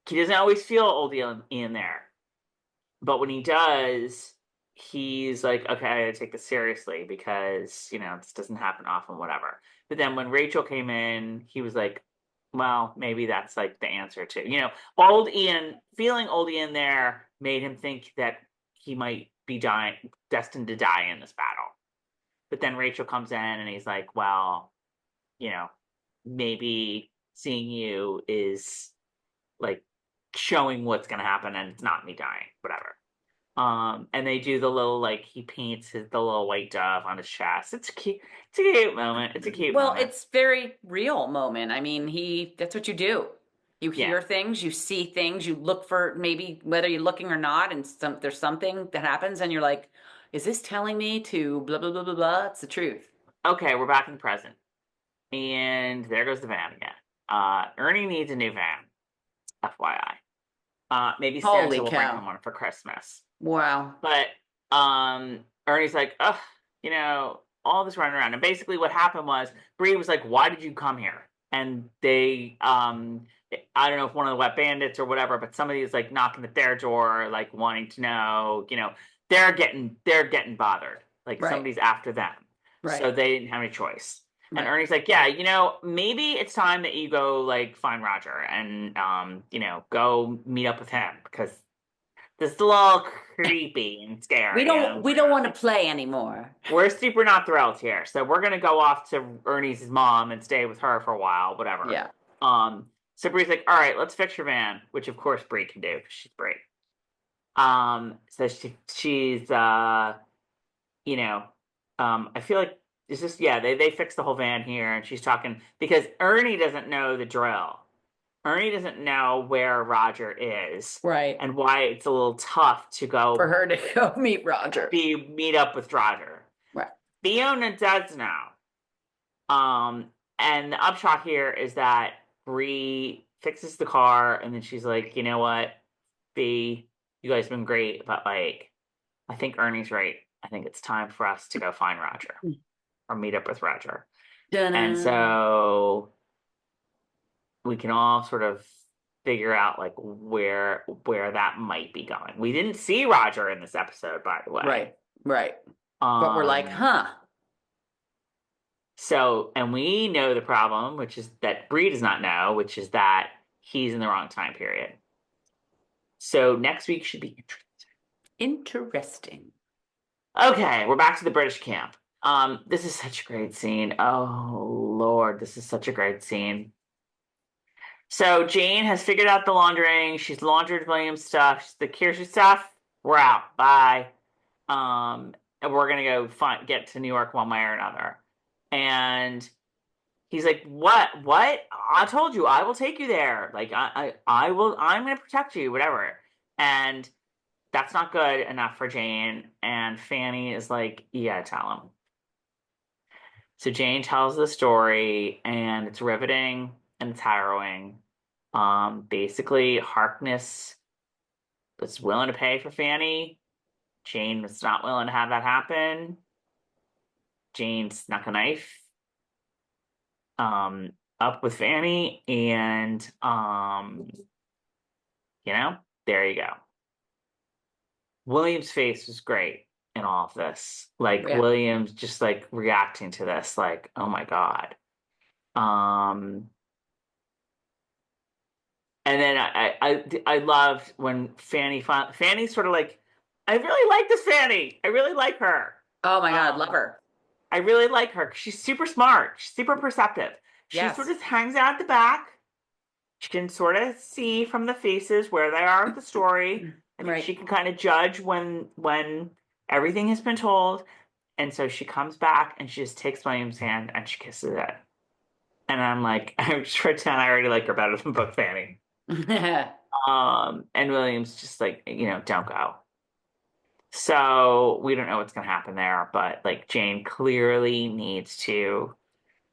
doesn't always feel old Ian there, but when he does, he's like, okay, I gotta take this seriously because this doesn't happen often, whatever. But then when Rachel came in, he was like, well, maybe that's like the answer to old Ian. Feeling old Ian there made him think that he might be destined to die in this battle. But then Rachel comes in and he's like, well, maybe seeing you is like showing what's gonna happen, and it's not me dying, whatever. And they do the little like he paints the little white dove on his chest. It's cute. It's a cute moment. It's a cute moment. Well, it's very real moment. I mean, that's what you do. You hear things, you see things, you look for maybe whether you're looking or not, and there's something that happens, and you're like, is this telling me to blah blah blah blah blah? It's the truth. Okay, we're back in the present. And there goes the van again. Ernie needs a new van. FYI. Maybe Santa will bring him one for Christmas. Wow. But Ernie's like, ugh, all this running around. And basically what happened was Bree was like, why did you come here? And they I don't know if one of the Wet Bandits or whatever, but somebody is like knocking at their door, like wanting to know, they're getting bothered. Like somebody's after them. Right. So they didn't have any choice. Right. And Ernie's like, yeah, maybe it's time that you go like find Roger and go meet up with him because this is a little creepy and scary. We don't want to play anymore. We're super not thrilled here. So we're gonna go off to Ernie's mom and stay with her for a while, whatever. Yeah. So Bree's like, all right, let's fix your van, which of course Bree can do because she's Bree. So she's I feel like it's just they fixed the whole van here, and she's talking because Ernie doesn't know the drill. Ernie doesn't know where Roger is, right? And why it's a little tough to go for her to go meet Roger, meet up with Roger. Right. Fiona does know. And the upshot here is that Bree fixes the car, and then she's like, you know what, B, you guys have been great, but like, I think Ernie's right. I think it's time for us to go find Roger or meet up with Roger. Dun-dun. And so we can all sort of figure out like where that might be going. We didn't see Roger in this episode, by the way. Right. But we're like, huh. So, and we know the problem, which is that Bree does not know, which is that he's in the wrong time period. So next week should be interesting. Interesting. Okay, we're back to the British camp. This is such a great scene. Oh Lord, this is such a great scene. So Jane has figured out the laundering. She's laundered William's stuff. She's the Kirsten stuff. We're out. Bye. And we're gonna go get to New York one way or another. And he's like, "What? What? I told you I will take you there. Like I will. I'm gonna protect you. Whatever." And that's not good enough for Jane. And Fanny is like, "Yeah, tell him." So Jane tells the story, and it's riveting and it's harrowing. Basically, Harkness was willing to pay for Fanny. Jane was not willing to have that happen. Jane snuck a knife up with Fanny, and there you go. William's face was great in all of this. Like Yeah. William's just like reacting to this, like, oh my God. Um, and then I loved when Fanny's sort of like, I really like this Fanny. I really like her. Oh my God, Um, love her. I really like her. She's super smart. She's super perceptive. She sort Yes. of hangs out at the back. She can sort of see from the faces where they are with the story. I think Right. she can kind of judge when everything has been told. And so she comes back and she just takes William's hand and she kisses it. And I'm like, I'm sure 10, I already like her better than Book Fanny. And William's just like, don't go. So we don't know what's gonna happen there, but like Jane clearly needs to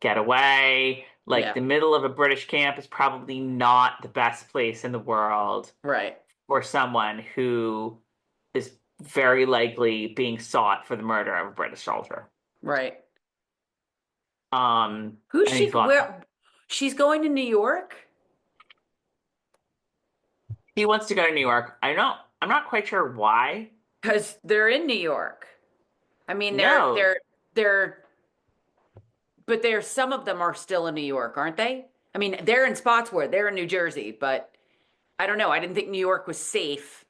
get away. Like Yeah. the middle of a British camp is probably not the best place in the world Right. for someone who is very likely being sought for the murder of a British soldier. Right. Who's And she? he's locked up. Where? She's going to New York? He wants to go to New York. I'm not quite sure why. Because they're in New York. I mean, No, they're, but there's some of them are still in New York, aren't they? I mean, they're in Spotswood, they're in New Jersey, but I don't know. I didn't think New York was safe.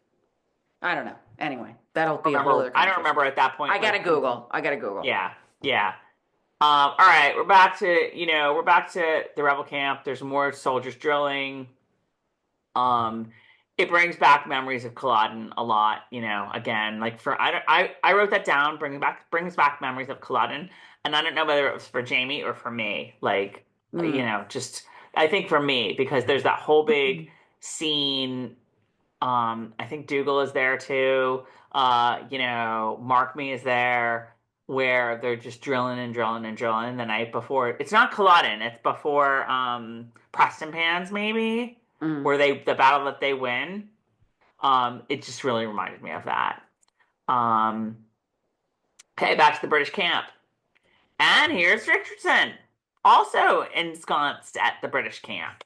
I don't know. Anyway, that'll be a whole other I don't conversation. remember at that point. I gotta Like, Google. I gotta Google. yeah, yeah. All right, we're back to the rebel camp. There's more soldiers drilling. Um, it brings back memories of Culloden a lot. Again, like for I wrote that down. Brings back memories of Culloden, and I don't know whether it was for Jamie or for me. Like, Mm. just I think for me because there's that whole big scene. I think Dougal is there too. Mark Me is there where they're just drilling and drilling and drilling the night before. It's not Culloden, it's before Preston Pans maybe, Mm. where the battle that they win. It just really reminded me of that. Um, okay, back to the British camp. And here's Richardson, also ensconced at the British camp.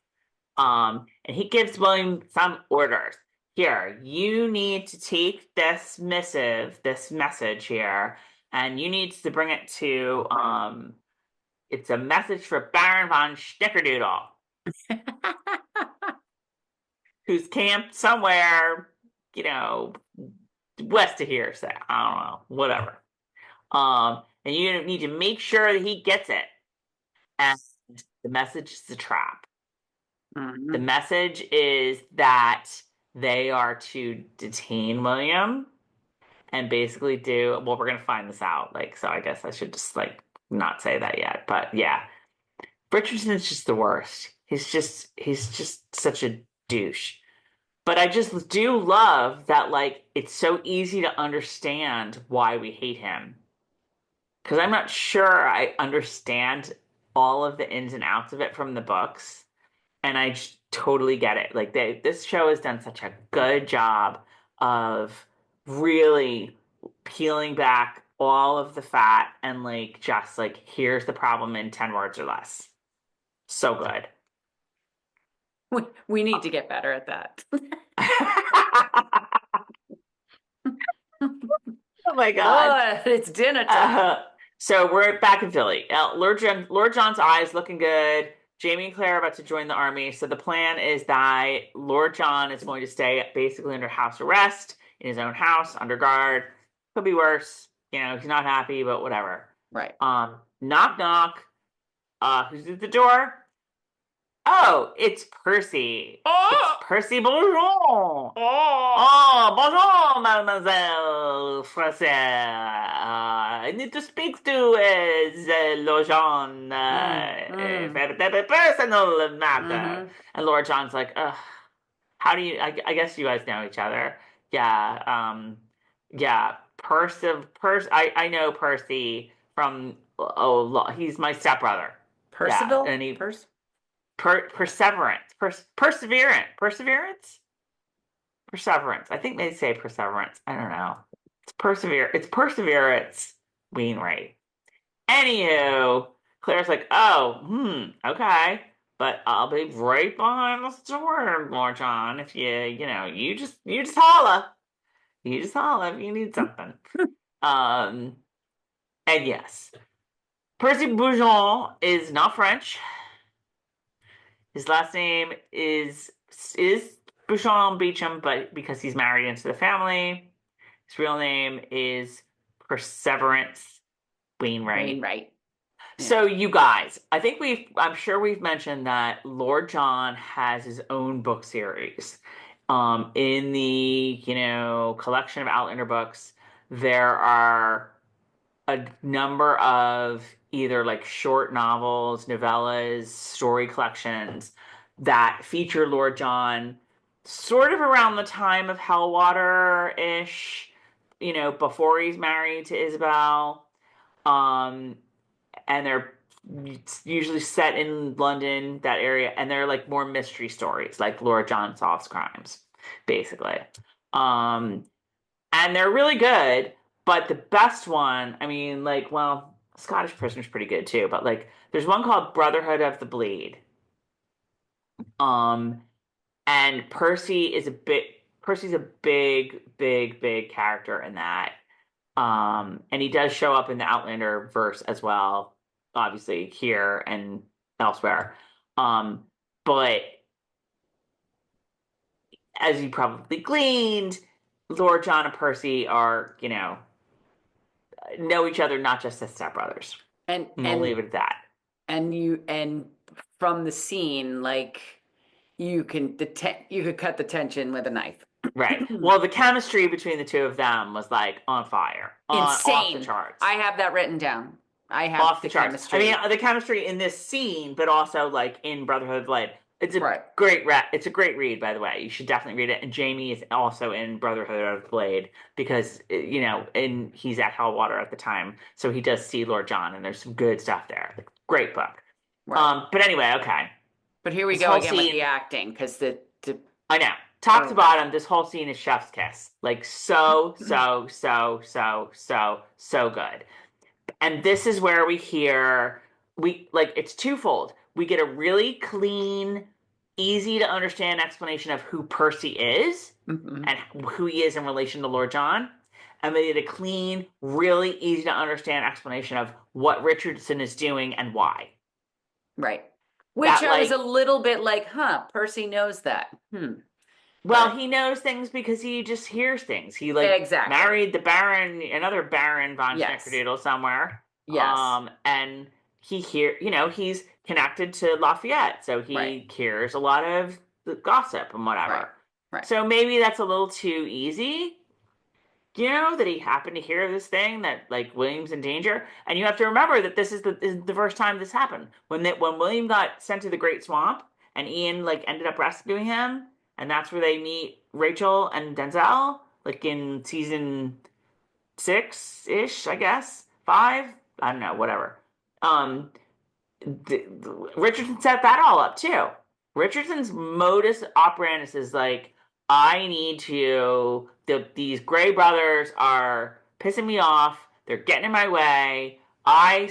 And he gives William some orders. Here, you need to take this missive, this message here, and you need to bring it to it's a message for Baron von Schnickerdoodle, who's camped somewhere, you know, west of here, say, I don't know, whatever. And you need to make sure that he gets it. And the message is a trap. The Mhm. message is that they are to detain William and basically do, well, we're going to find this out. Like, so I guess I should just like not say that yet. But yeah, Richardson is just the worst. He's just such a douche. But I just do love that like it's so easy to understand why we hate him. Because I'm not sure I understand all of the ins and outs of it from the books. And I just totally get it. Like this show has done such a good job of really peeling back all of the fat and like just like here's the problem in 10 words or less. So good. We need to get better at that. Oh my God. Lord, it's dinner time. Uh, so we're back in Philly. Lord John's eyes looking good. Jamie and Claire are about to join the army. So the plan is that Lord John is going to stay basically under house arrest in his own house, under guard. Could be worse. He's not happy, but whatever. Right. Knock knock. Who's at the door? Oh, it's Percy. It's Oh, Percy Bonjour. oh. Oh, bonjour, mademoiselle Française. I need to speak to Lord John Mm. for a personal matter. Mm-hmm. And Lord John's like, ugh, how do you, I guess you guys know each other. Yeah, yeah, I know Percy from, he's my stepbrother. Yeah, Percival? and perseverance, perseverance. I think they say perseverance. I don't know. It's perseverance. Wainwright. Anywho, Claire's like, oh, okay, but I'll be right behind the store, Lord John. If you just holla, if you need something. Um, and yes, Percy Boujon is not French. His last name is Bouchon Beecham, but because he's married into the family, his real name is Perseverance Wainwright. Wainwright. Yeah. So you guys, I'm sure we've mentioned that Lord John has his own book series. In the, collection of Outlander books, there are a number of either like short novels, novellas, story collections that feature Lord John sort of around the time of Hellwater-ish, before he's married to Isabel. Um, and they're usually set in London, that area, and they're like more mystery stories, like Lord John solves crimes, basically. Um, and they're really good. But the best one, I mean, like, well, Scottish Prisoner's pretty good too. But like, there's one called Brotherhood of the Bleed. Um, and Percy's a big, big, big character in that. And he does show up in the Outlander verse as well, obviously here and elsewhere. But as you probably gleaned, Lord John and Percy are, know each other not just as stepbrothers. And And we'll and leave it at that. and from the scene, like you could cut the tension with a knife. Right. Well, the chemistry between the two of them was like on fire, off the Insane. charts. I have that written down. I have Off the the charts. chemistry. I mean, the chemistry in this scene, but also like in Brotherhood of Light. It's a Right. It's a great read, by the way. You should definitely read it. And Jamie is also in Brotherhood of Blade because and he's at Hellwater at the time, so he does see Lord John, and there's some good stuff there. Great book. Right. But anyway, okay. But here we This go whole again with the scene, acting because the I know, top to bottom, this whole scene is chef's kiss. Like so, so, so, so, so, so good. And this is where it's twofold. We get a really clean, easy to understand explanation of who Percy is Mhm. and who he is in relation to Lord John. And we get a clean, really easy to understand explanation of what Richardson is doing and why. Right. Which That I was a like little bit like, huh, Percy knows that. Well, But he knows things because he just hears things. He like exactly. married another Baron von Yes. Schnickerdoodle somewhere. Yes. And he's connected to Lafayette, so Right. he hears a lot of the gossip and Right. whatever. Right. So maybe that's a little too easy, that he happened to hear this thing that like William's in danger. And you have to remember that this is the first time this happened. When William got sent to the Great Swamp and Ian like ended up rescuing him, and that's where they meet Rachel and Denzel, like in season 6-ish, I guess 5. I don't know, whatever. Um, Richardson set that all up too. Richardson's modus operandi is like, I need to. These Gray brothers are pissing me off. They're getting in my way. I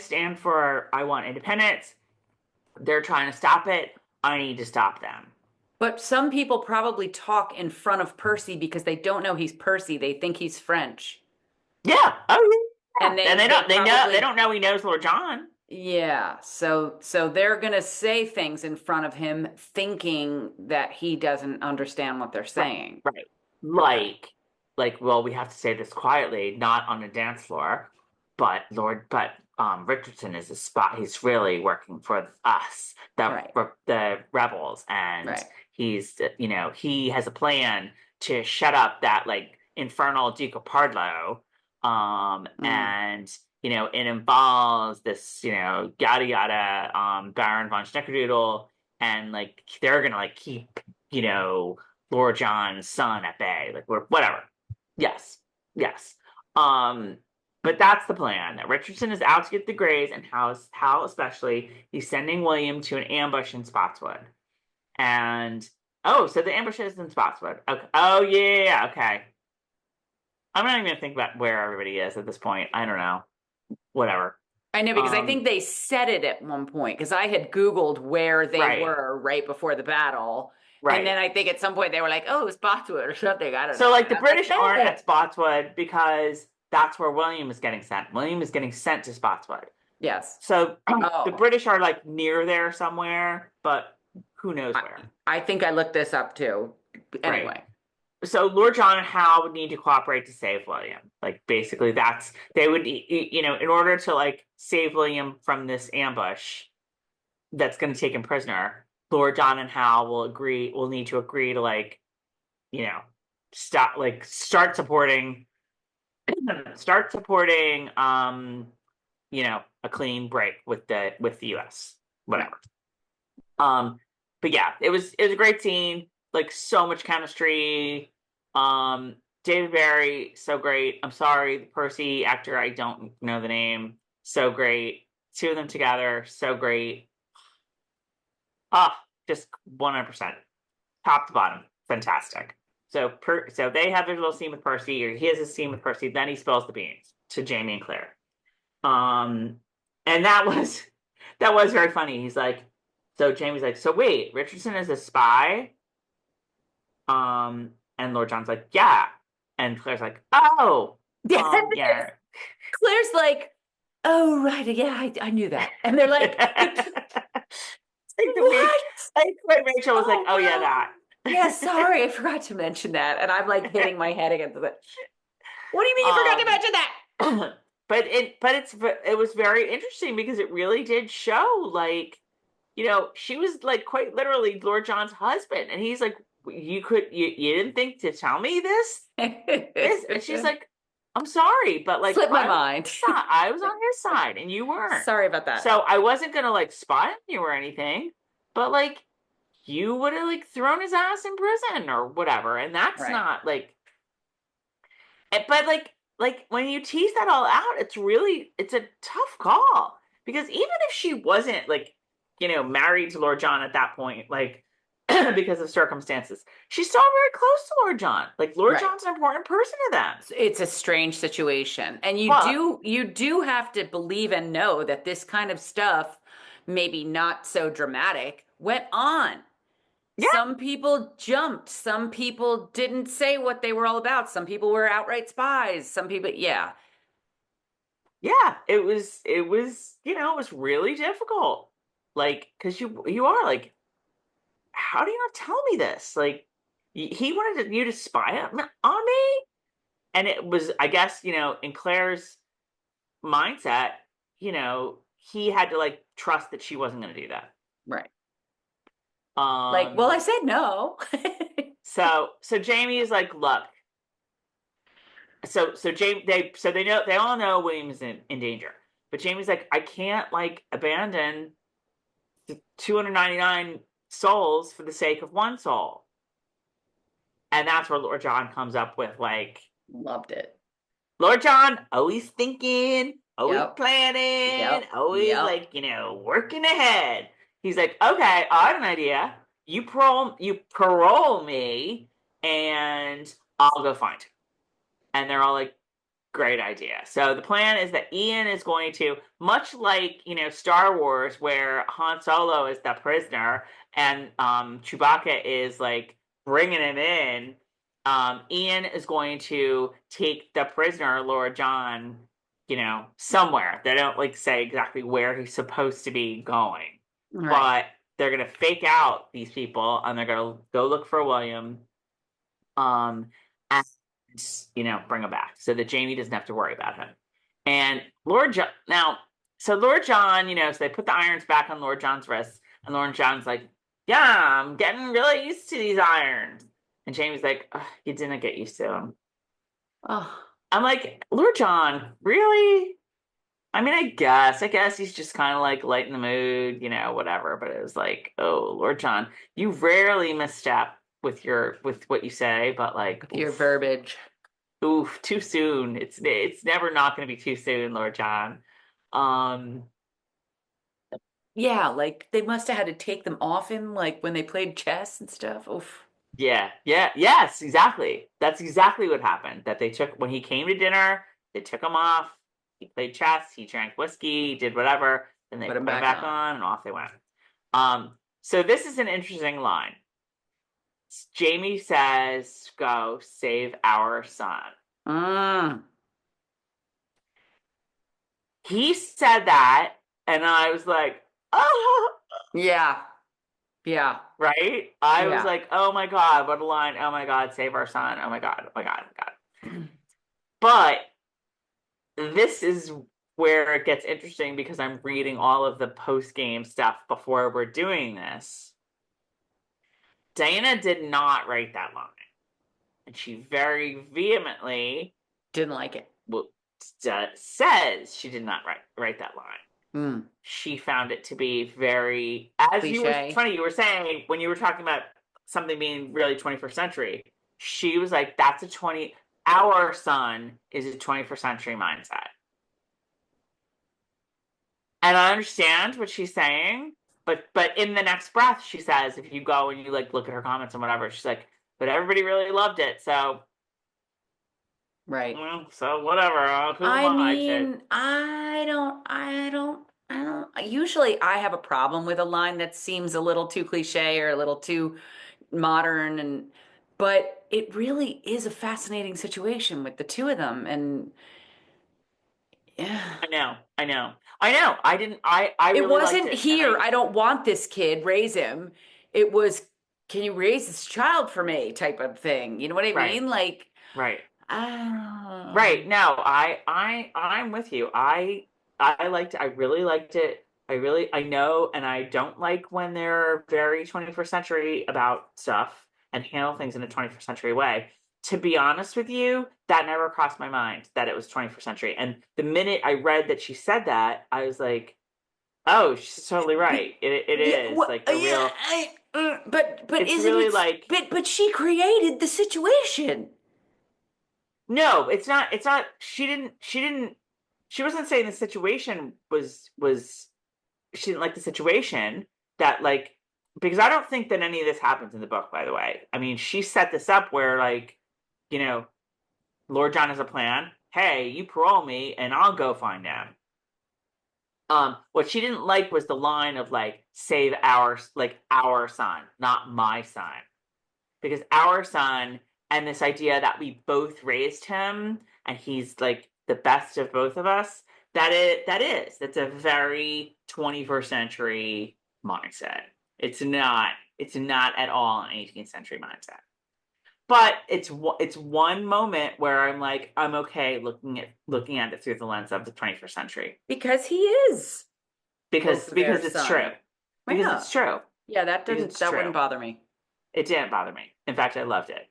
want independence. They're trying to stop it. I need to stop them. But some people probably talk in front of Percy because they don't know he's Percy. They think he's French. Yeah. Oh yeah. And And they probably don't know he knows Lord John. yeah. So they're gonna say things in front of him thinking that he doesn't understand what they're Right. saying. Right. Okay. Well, we have to say this quietly, not on the dance floor, but Richardson is a spy. He's really working for us, Right. the rebels, and Right. he's he has a plan to shut up that like infernal Duke of Pardloe, Mm. and it involves this yada yada Baron von Schnickerdoodle, and like they're gonna like keep Lord John's son at bay, like whatever. Yes, yes. Um, but that's the plan. Richardson is out to get the Greys, and Hal especially. He's sending William to an ambush in Spotswood. And oh, so the ambush is in Spotswood. Okay. Oh yeah, okay. I'm not even gonna think about where everybody is at this point. I don't know. Whatever. I know because I think they said it at one point because I had Googled where they Right, were right before the battle. And right. then I think at some point they were like, oh, Spotswood or something. I don't So know. like And the I'm like, British aren't no. at Spotswood because that's where William is getting sent. William is getting sent to Spotswood. Yes. So the Oh, British are like near there somewhere, but who knows I, where. I think I looked this up too. Right. Anyway. So Lord John and Hal would need to cooperate to save William. Like basically that's they would in order to like save William from this ambush that's going to take him prisoner, Lord John and Hal will need to agree to like, you know, start supporting a clean break with the US. Right. Whatever. But yeah, it was a great scene. Like so much chemistry. Um, David Barry, so great. I'm sorry, the Percy actor, I don't know the name. So great. Two of them together, so great. Ah, just 100%. Top to bottom, fantastic. So they have their little scene with Percy, or he has a scene with Percy. Then he spills the beans to Jamie and Claire. Um, and that was very funny. He's like, so Jamie's like, so wait, Richardson is a spy? And Lord John's like, yeah. And Claire's like, oh, yeah. Claire's like, oh, right. Yeah, I knew that. And they're like, Like the way, what? like when Rachel was like, Oh, oh yeah, wow. that. Yeah, sorry. I forgot to mention that. And I'm like hitting my head against it. What do you mean you forgot to um, mention that? but it was very interesting because it really did show like she was like quite literally Lord John's husband, and he's like, you didn't think to tell me this, and she's like, I'm sorry, but like Slipped my mind. I was on his side, and you weren't. Sorry about that. So I wasn't gonna like spy on you or anything, but like you would have like thrown his ass in prison or whatever, and that's Right. not like. But like when you tease that all out, it's a tough call because even if she wasn't like married to Lord John at that point, like because of circumstances, she's still very close to Lord John. Like Lord Right. John's an important person to them. It's a strange situation. And you But do you do have to believe and know that this kind of stuff, maybe not so dramatic, went on. yeah, Some people jumped. Some people didn't say what they were all about. Some people were outright spies. Some people, yeah. yeah, it was really difficult. Like because you are like, how do you not tell me this? Like he wanted you to spy on me, and it was, I guess, in Claire's mindset, he had to like trust that she wasn't going to do that. Right. Like, well, Um, I said no. so Jamie is like, look, so Jamie, they know, they all know William's in danger, but Jamie's like, I can't like abandon the 299 souls for the sake of one soul, and that's where Lord John comes up with like, Loved it. Lord John, always thinking, always Yep. planning, Yep. always Yep. like, working ahead. He's like, okay, I have an idea. You parole me and I'll go find him. And they're all like, great idea. So the plan is that Ian is going to, much like, Star Wars, where Han Solo is the prisoner and Chewbacca is like bringing him in. Ian is going to take the prisoner, Lord John, somewhere. They don't like say exactly where he's supposed to be going, Right. but they're gonna fake out these people and they're gonna go look for William, and bring him back so that Jamie doesn't have to worry about him. And Lord John, now So Lord John, so they put the irons back on Lord John's wrists, and Lord John's like, "Yeah, I'm getting really used to these irons." And Jamie's like, "You didn't get used to them." Oh, I'm like, Lord John, really? I mean, I guess he's just kind of like lighting the mood, whatever. But it was like, oh, Lord John, you rarely misstep with what you say, but like, with your oof, verbiage. oof, too soon. It's never not going to be too soon, Lord John. Um, Yeah, like they must have had to take them off him, like when they played chess and stuff. Oof. yeah, yeah, yes, exactly. That's exactly what happened. That they took when he came to dinner, they took him off. He played chess, he drank whiskey, he did whatever, then they Put him put him back back on. on, and off they went. So this is an interesting line. Jamie says, "Go save our son." Mm. He said that, and I was like, "Oh!" Yeah. Yeah. Right? I was Yeah. like, "Oh my God, what a line! Oh my God, save our son! Oh my God! Oh my God! Oh my God!" But this is where it gets interesting because I'm reading all of the post game stuff before we're doing this. Diana did not write that line, and she very vehemently Didn't like it. says she did not write that line. Mm. She found it to be very, as you were Cliche. funny, you were saying when you were talking about something being really 21st century, she was like, that's our son is a 21st century mindset. And I understand what she's saying, but in the next breath, she says, if you go and you like look at her comments and whatever, she's like, but everybody really loved it, so Right. well, so whatever. Who am I I to? mean, usually I have a problem with a line that seems a little too cliche or a little too modern but it really is a fascinating situation with the two of them and yeah. I know, I know, I know. I didn't. I It really liked wasn't it, and here, I don't want this kid, raise him. It was, can you raise this child for me type of thing. You know what I right, mean? Like, right. ah, Right. No, I'm with you. I liked it. I really liked it. I know, and I don't like when they're very 21st century about stuff and handle things in a 21st century way. To be honest with you, that never crossed my mind that it was 21st century. And the minute I read that she said that, I was like, "Oh, she's totally right. It yeah, is what, like a yeah, real. but It's isn't really it? like But she created the situation. no, it's not. It's not. She didn't. She wasn't saying the situation was she didn't like the situation that like because I don't think that any of this happens in the book, by the way. I mean, she set this up where like, you know, Lord John has a plan. Hey, you parole me and I'll go find him. What she didn't like was the line of like save our son, not my son. Because our son and this idea that we both raised him and he's like the best of both of us, that's a very 21st century mindset. It's not at all an 18th century mindset. But it's one moment where I'm like I'm okay looking at it through the lens of the 21st century Because he is both because of their it's true. son. Because Yeah. it's true. Yeah, that Because didn't it's that true. wouldn't bother me. It didn't bother me. In fact, I loved it.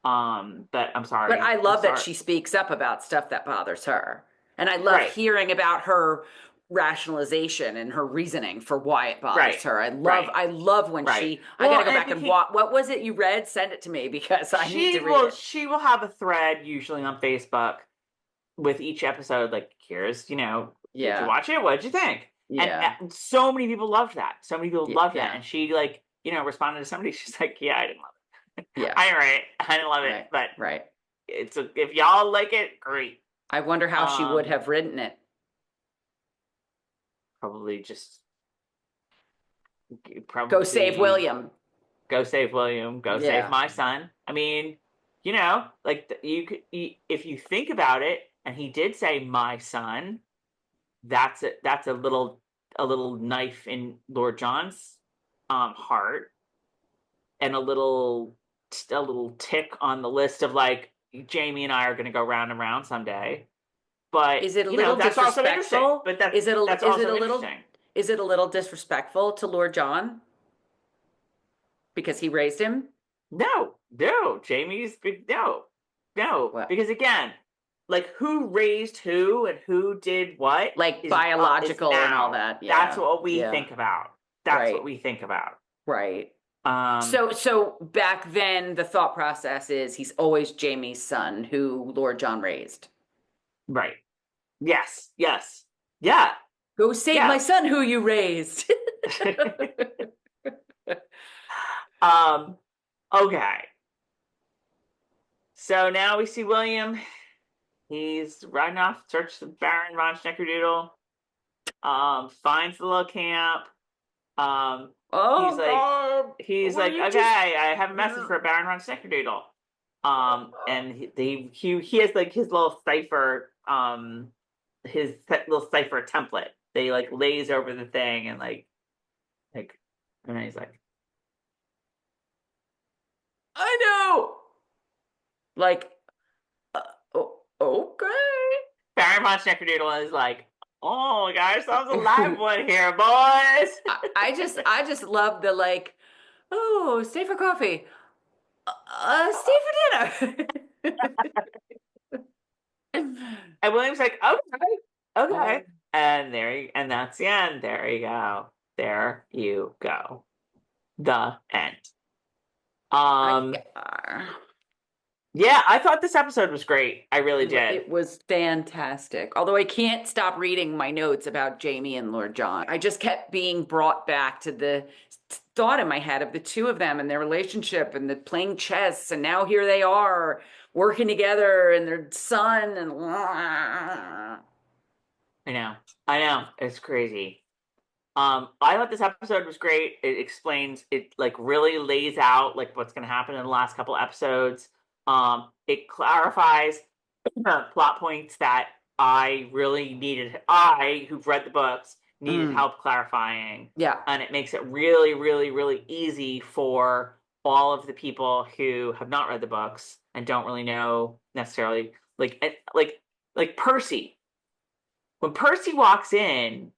But I'm But sorry. I I'm love that sorry. she speaks up about stuff that bothers her. And I love Right. hearing about her rationalization and her reasoning for why it bothers Right. her. Right. I love when Right. I got Well, to go and it back and became watch. What was it you read? Send it to me because I need to she read will it. she will have a thread usually on Facebook with each episode like here's, did you Yeah. watch it? What did you think? And Yeah. so many people loved that. So many people loved that. Yeah. And she like, responded to somebody she's like, "Yeah, I didn't love it." Yeah. I right. I didn't love it, Right. but Right. if y'all like it, great. I wonder how she would Um have written it. probably just Go save probably William. go save William, go save Yeah. my son. I mean, like you could, if you think about it, and he did say my son. That's a little knife in Lord John's heart, and a little tick on the list of like Jamie and I are going to go round and round someday. But Is it a little that's also interesting. disrespectful? But Is that's it a also little interesting. is it a little disrespectful to Lord John because he raised him? No, no, no, no, What? because again, like who raised who and who did what Like is biological and all now. that. That's Yeah. what we Yeah. think about. That's what Right. we think about. Right. Um, So back then the thought process is he's always Jamie's son who Lord John raised. right. Yes, yes, yeah, Go save my yes. son who you raised. um, okay. So now we see William. He's riding off, search the Baron von Schneckerdoodle. Finds the little camp. Um, he's Oh like, God. he's Will like, you okay, just I have a message for Baron von Snickerdoodle. And he has like his little cipher, little cipher template. They like lays over the thing and like, and then he's like, I know. Like, okay. Baron von Snickerdoodle is like, oh my gosh, sounds a live one here, boys. I just love the like, oh, stay for coffee. Stay for dinner. And William's like, okay, Oh, okay. And that's the end. There you go. There you go. The end. Um, yeah. yeah, I thought this episode was great. I really did. It was fantastic. Although I can't stop reading my notes about Jamie and Lord John. I just kept being brought back to the thought in my head of the two of them and their relationship and the playing chess. And now here they are working together and their son and I know. I know. It's crazy. I thought this episode was great. It explains it like really lays out like what's gonna happen in the last couple episodes. It clarifies plot points that I really needed. I, who've read the books, needed Mm, help clarifying. yeah. And it makes it really, really, really easy for all of the people who have not read the books and don't really know necessarily like Percy. When Percy walks in,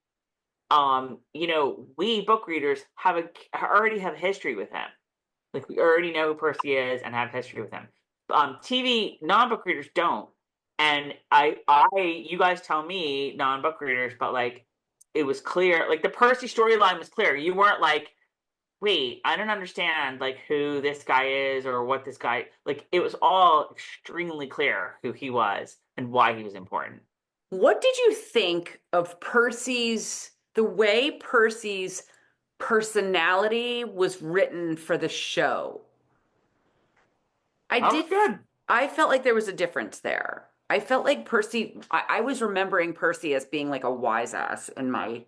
we book readers already have history with him. Like we already know who Percy is and have history with him. TV non-book readers don't. And you guys tell me non-book readers, but like it was clear, like the Percy storyline was clear. You weren't like, wait, I don't understand like who this guy is or what this guy like. It was all extremely clear who he was and why he was important. What did you think of the way Percy's personality was written for the show? I That was did, good. I felt like there was a difference there. I felt like I was remembering Percy as being like a wise ass in my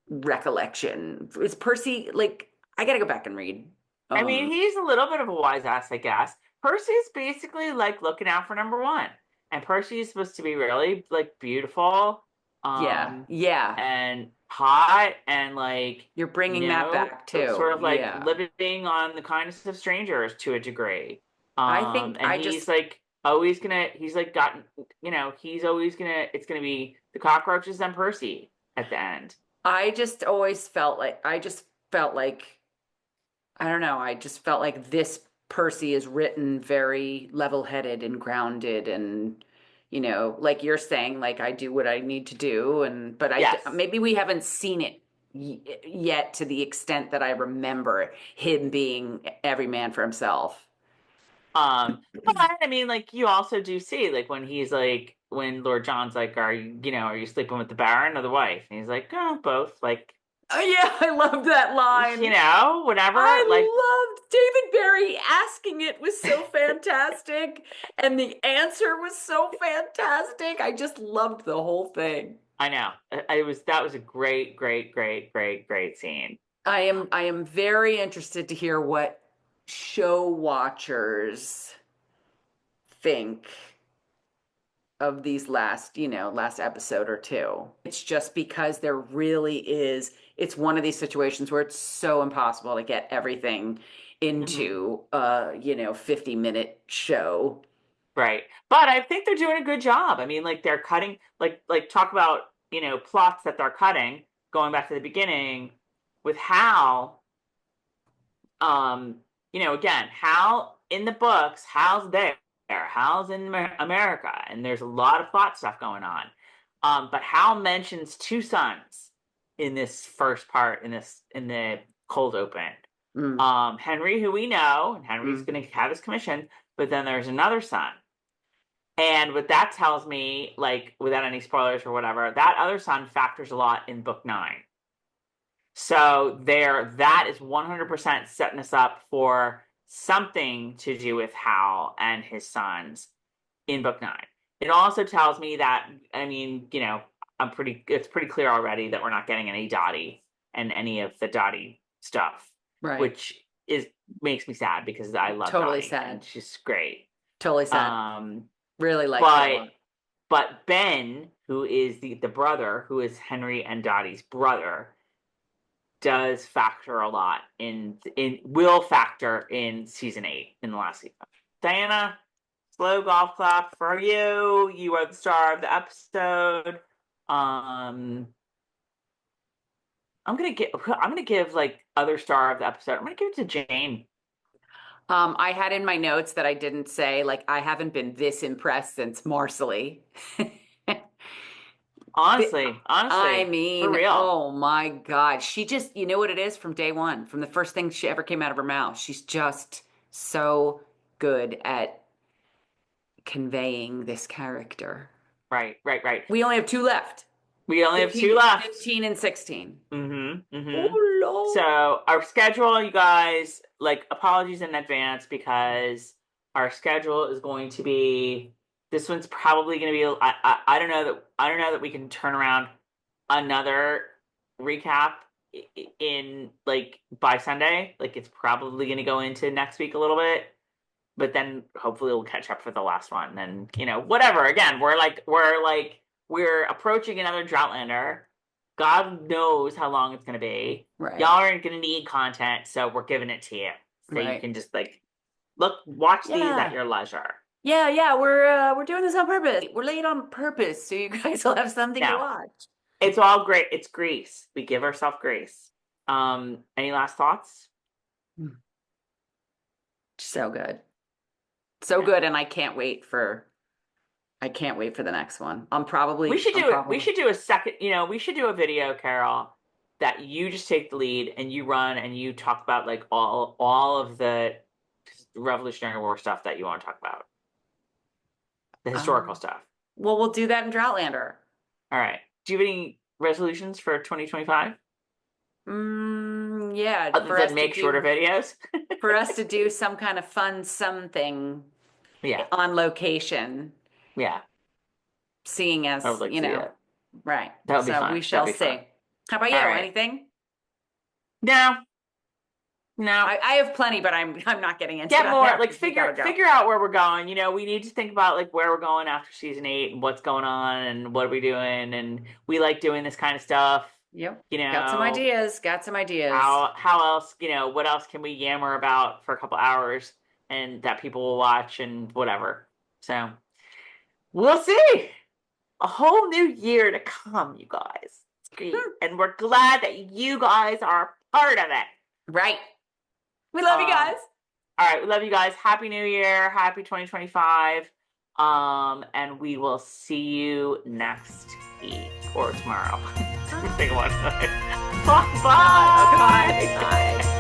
recollection. Is Percy like, I gotta go back and read. I mean, Um, he's a little bit of a wise ass, I guess. Percy's basically like looking out for number one. And Percy's supposed to be really like beautiful, yeah, yeah. and hot and like, You're bringing that back too. sort of like Yeah. living on the kindness of strangers to a degree. I think And he's like always gonna he's like gotten he's always gonna it's gonna be the cockroaches and Percy at the end. I just always felt like I don't know, I just felt like this Percy is written very level-headed and grounded and like you're saying, like I do what I need to do and but Yes. maybe we haven't seen it yet to the extent that I remember him being every man for himself. But I mean, like you also do see, like when Lord John's like, are you sleeping with the Baron or the wife? And he's like, oh, both. Like, Oh yeah, I love that line. whatever. Like, I loved David Barry asking it was so fantastic, and the answer was so fantastic. I just loved the whole thing. I know that was a great, great, great, great, great scene. I am very interested to hear what show watchers think of these last episode or two. It's just because there really is, it's one of these situations where it's so impossible to get everything Mhm. into a 50-minute show. Right. But I think they're doing a good job. I mean, like they're cutting, talk about, plots that they're cutting, going back to the beginning with Hal. Again, Hal in the books, Hal's there. Hal's in America, and there's a lot of plot stuff going on. But Hal mentions two sons in this first part, in the cold open. Henry, who we know, and Henry's going to have his commission, but then there's another son. And what that tells me, like, without any spoilers or whatever, that other son factors a lot in book 9. So that is 100% setting us up for something to do with Hal and his sons in book 9. It also tells me that, I mean, it's pretty clear already that we're not getting any Dottie and any of the Dottie stuff, right? Which makes me sad because I love totally Dottie, sad. And she's great. Totally sad. Really like that. But Ben, who is the brother, who is Henry and Dottie's brother, does factor a lot will factor in season 8 in the last season. Diana, slow golf clap for you. You are the star of the episode. I'm gonna give like other star of the episode. I'm gonna give it to Jane. I had in my notes that I didn't say, like, I haven't been this impressed since Marcelly. Honestly, I mean, for real. Oh my God. She just, you know what it is from day one, from the first thing she ever came out of her mouth. She's just so good at conveying this character. Right. We only have 2 left. We only have 2 left. 15 and 16. Oh, Lord. So our schedule, you guys, like, apologies in advance because our schedule is going to be, this one's probably going to be, I don't know that we can turn around another recap in, like, by Sunday. Like, it's probably going to go into next week a little bit, but then hopefully we'll catch up for the last one. And, whatever. Again, we're approaching another Droughtlander. God knows how long it's going to be. Right. Y'all aren't going to need content, so we're giving it to you. So you can just, like, watch these at your leisure. Yeah, we're doing this on purpose. We're late on purpose, so you guys will have something to watch. It's all great. It's grace. We give ourselves grace. Any last thoughts? So good. So good, and I can't wait for the next one. We should do a second, we should do a video, Carol, that you just take the lead and you run and you talk about, like, all of the Revolutionary War stuff that you want to talk about. The historical stuff. Well, we'll do that in Droughtlander. All right. Do you have any resolutions for 2025? Yeah. Other than make shorter videos? For us to do some kind of fun something on location. Yeah. Seeing as, right. That would be fun. We shall see. How about you? Right. Anything? No. I have plenty, but I'm not getting into Get more, like, figure out where we're going. We need to think about, like, where we're going after season 8 and what's going on and what are we doing, and we like doing this kind of stuff. Yep. Got some ideas. How else, what else can we yammer about for a couple hours and that people will watch and whatever. So we'll see. A whole new year to come, you guys. It's great. And we're glad that you guys are part of it. Right. We love you guys. All right. We love you guys. Happy New Year. Happy 2025. And we will see you next week or tomorrow. Big one. Bye. Bye.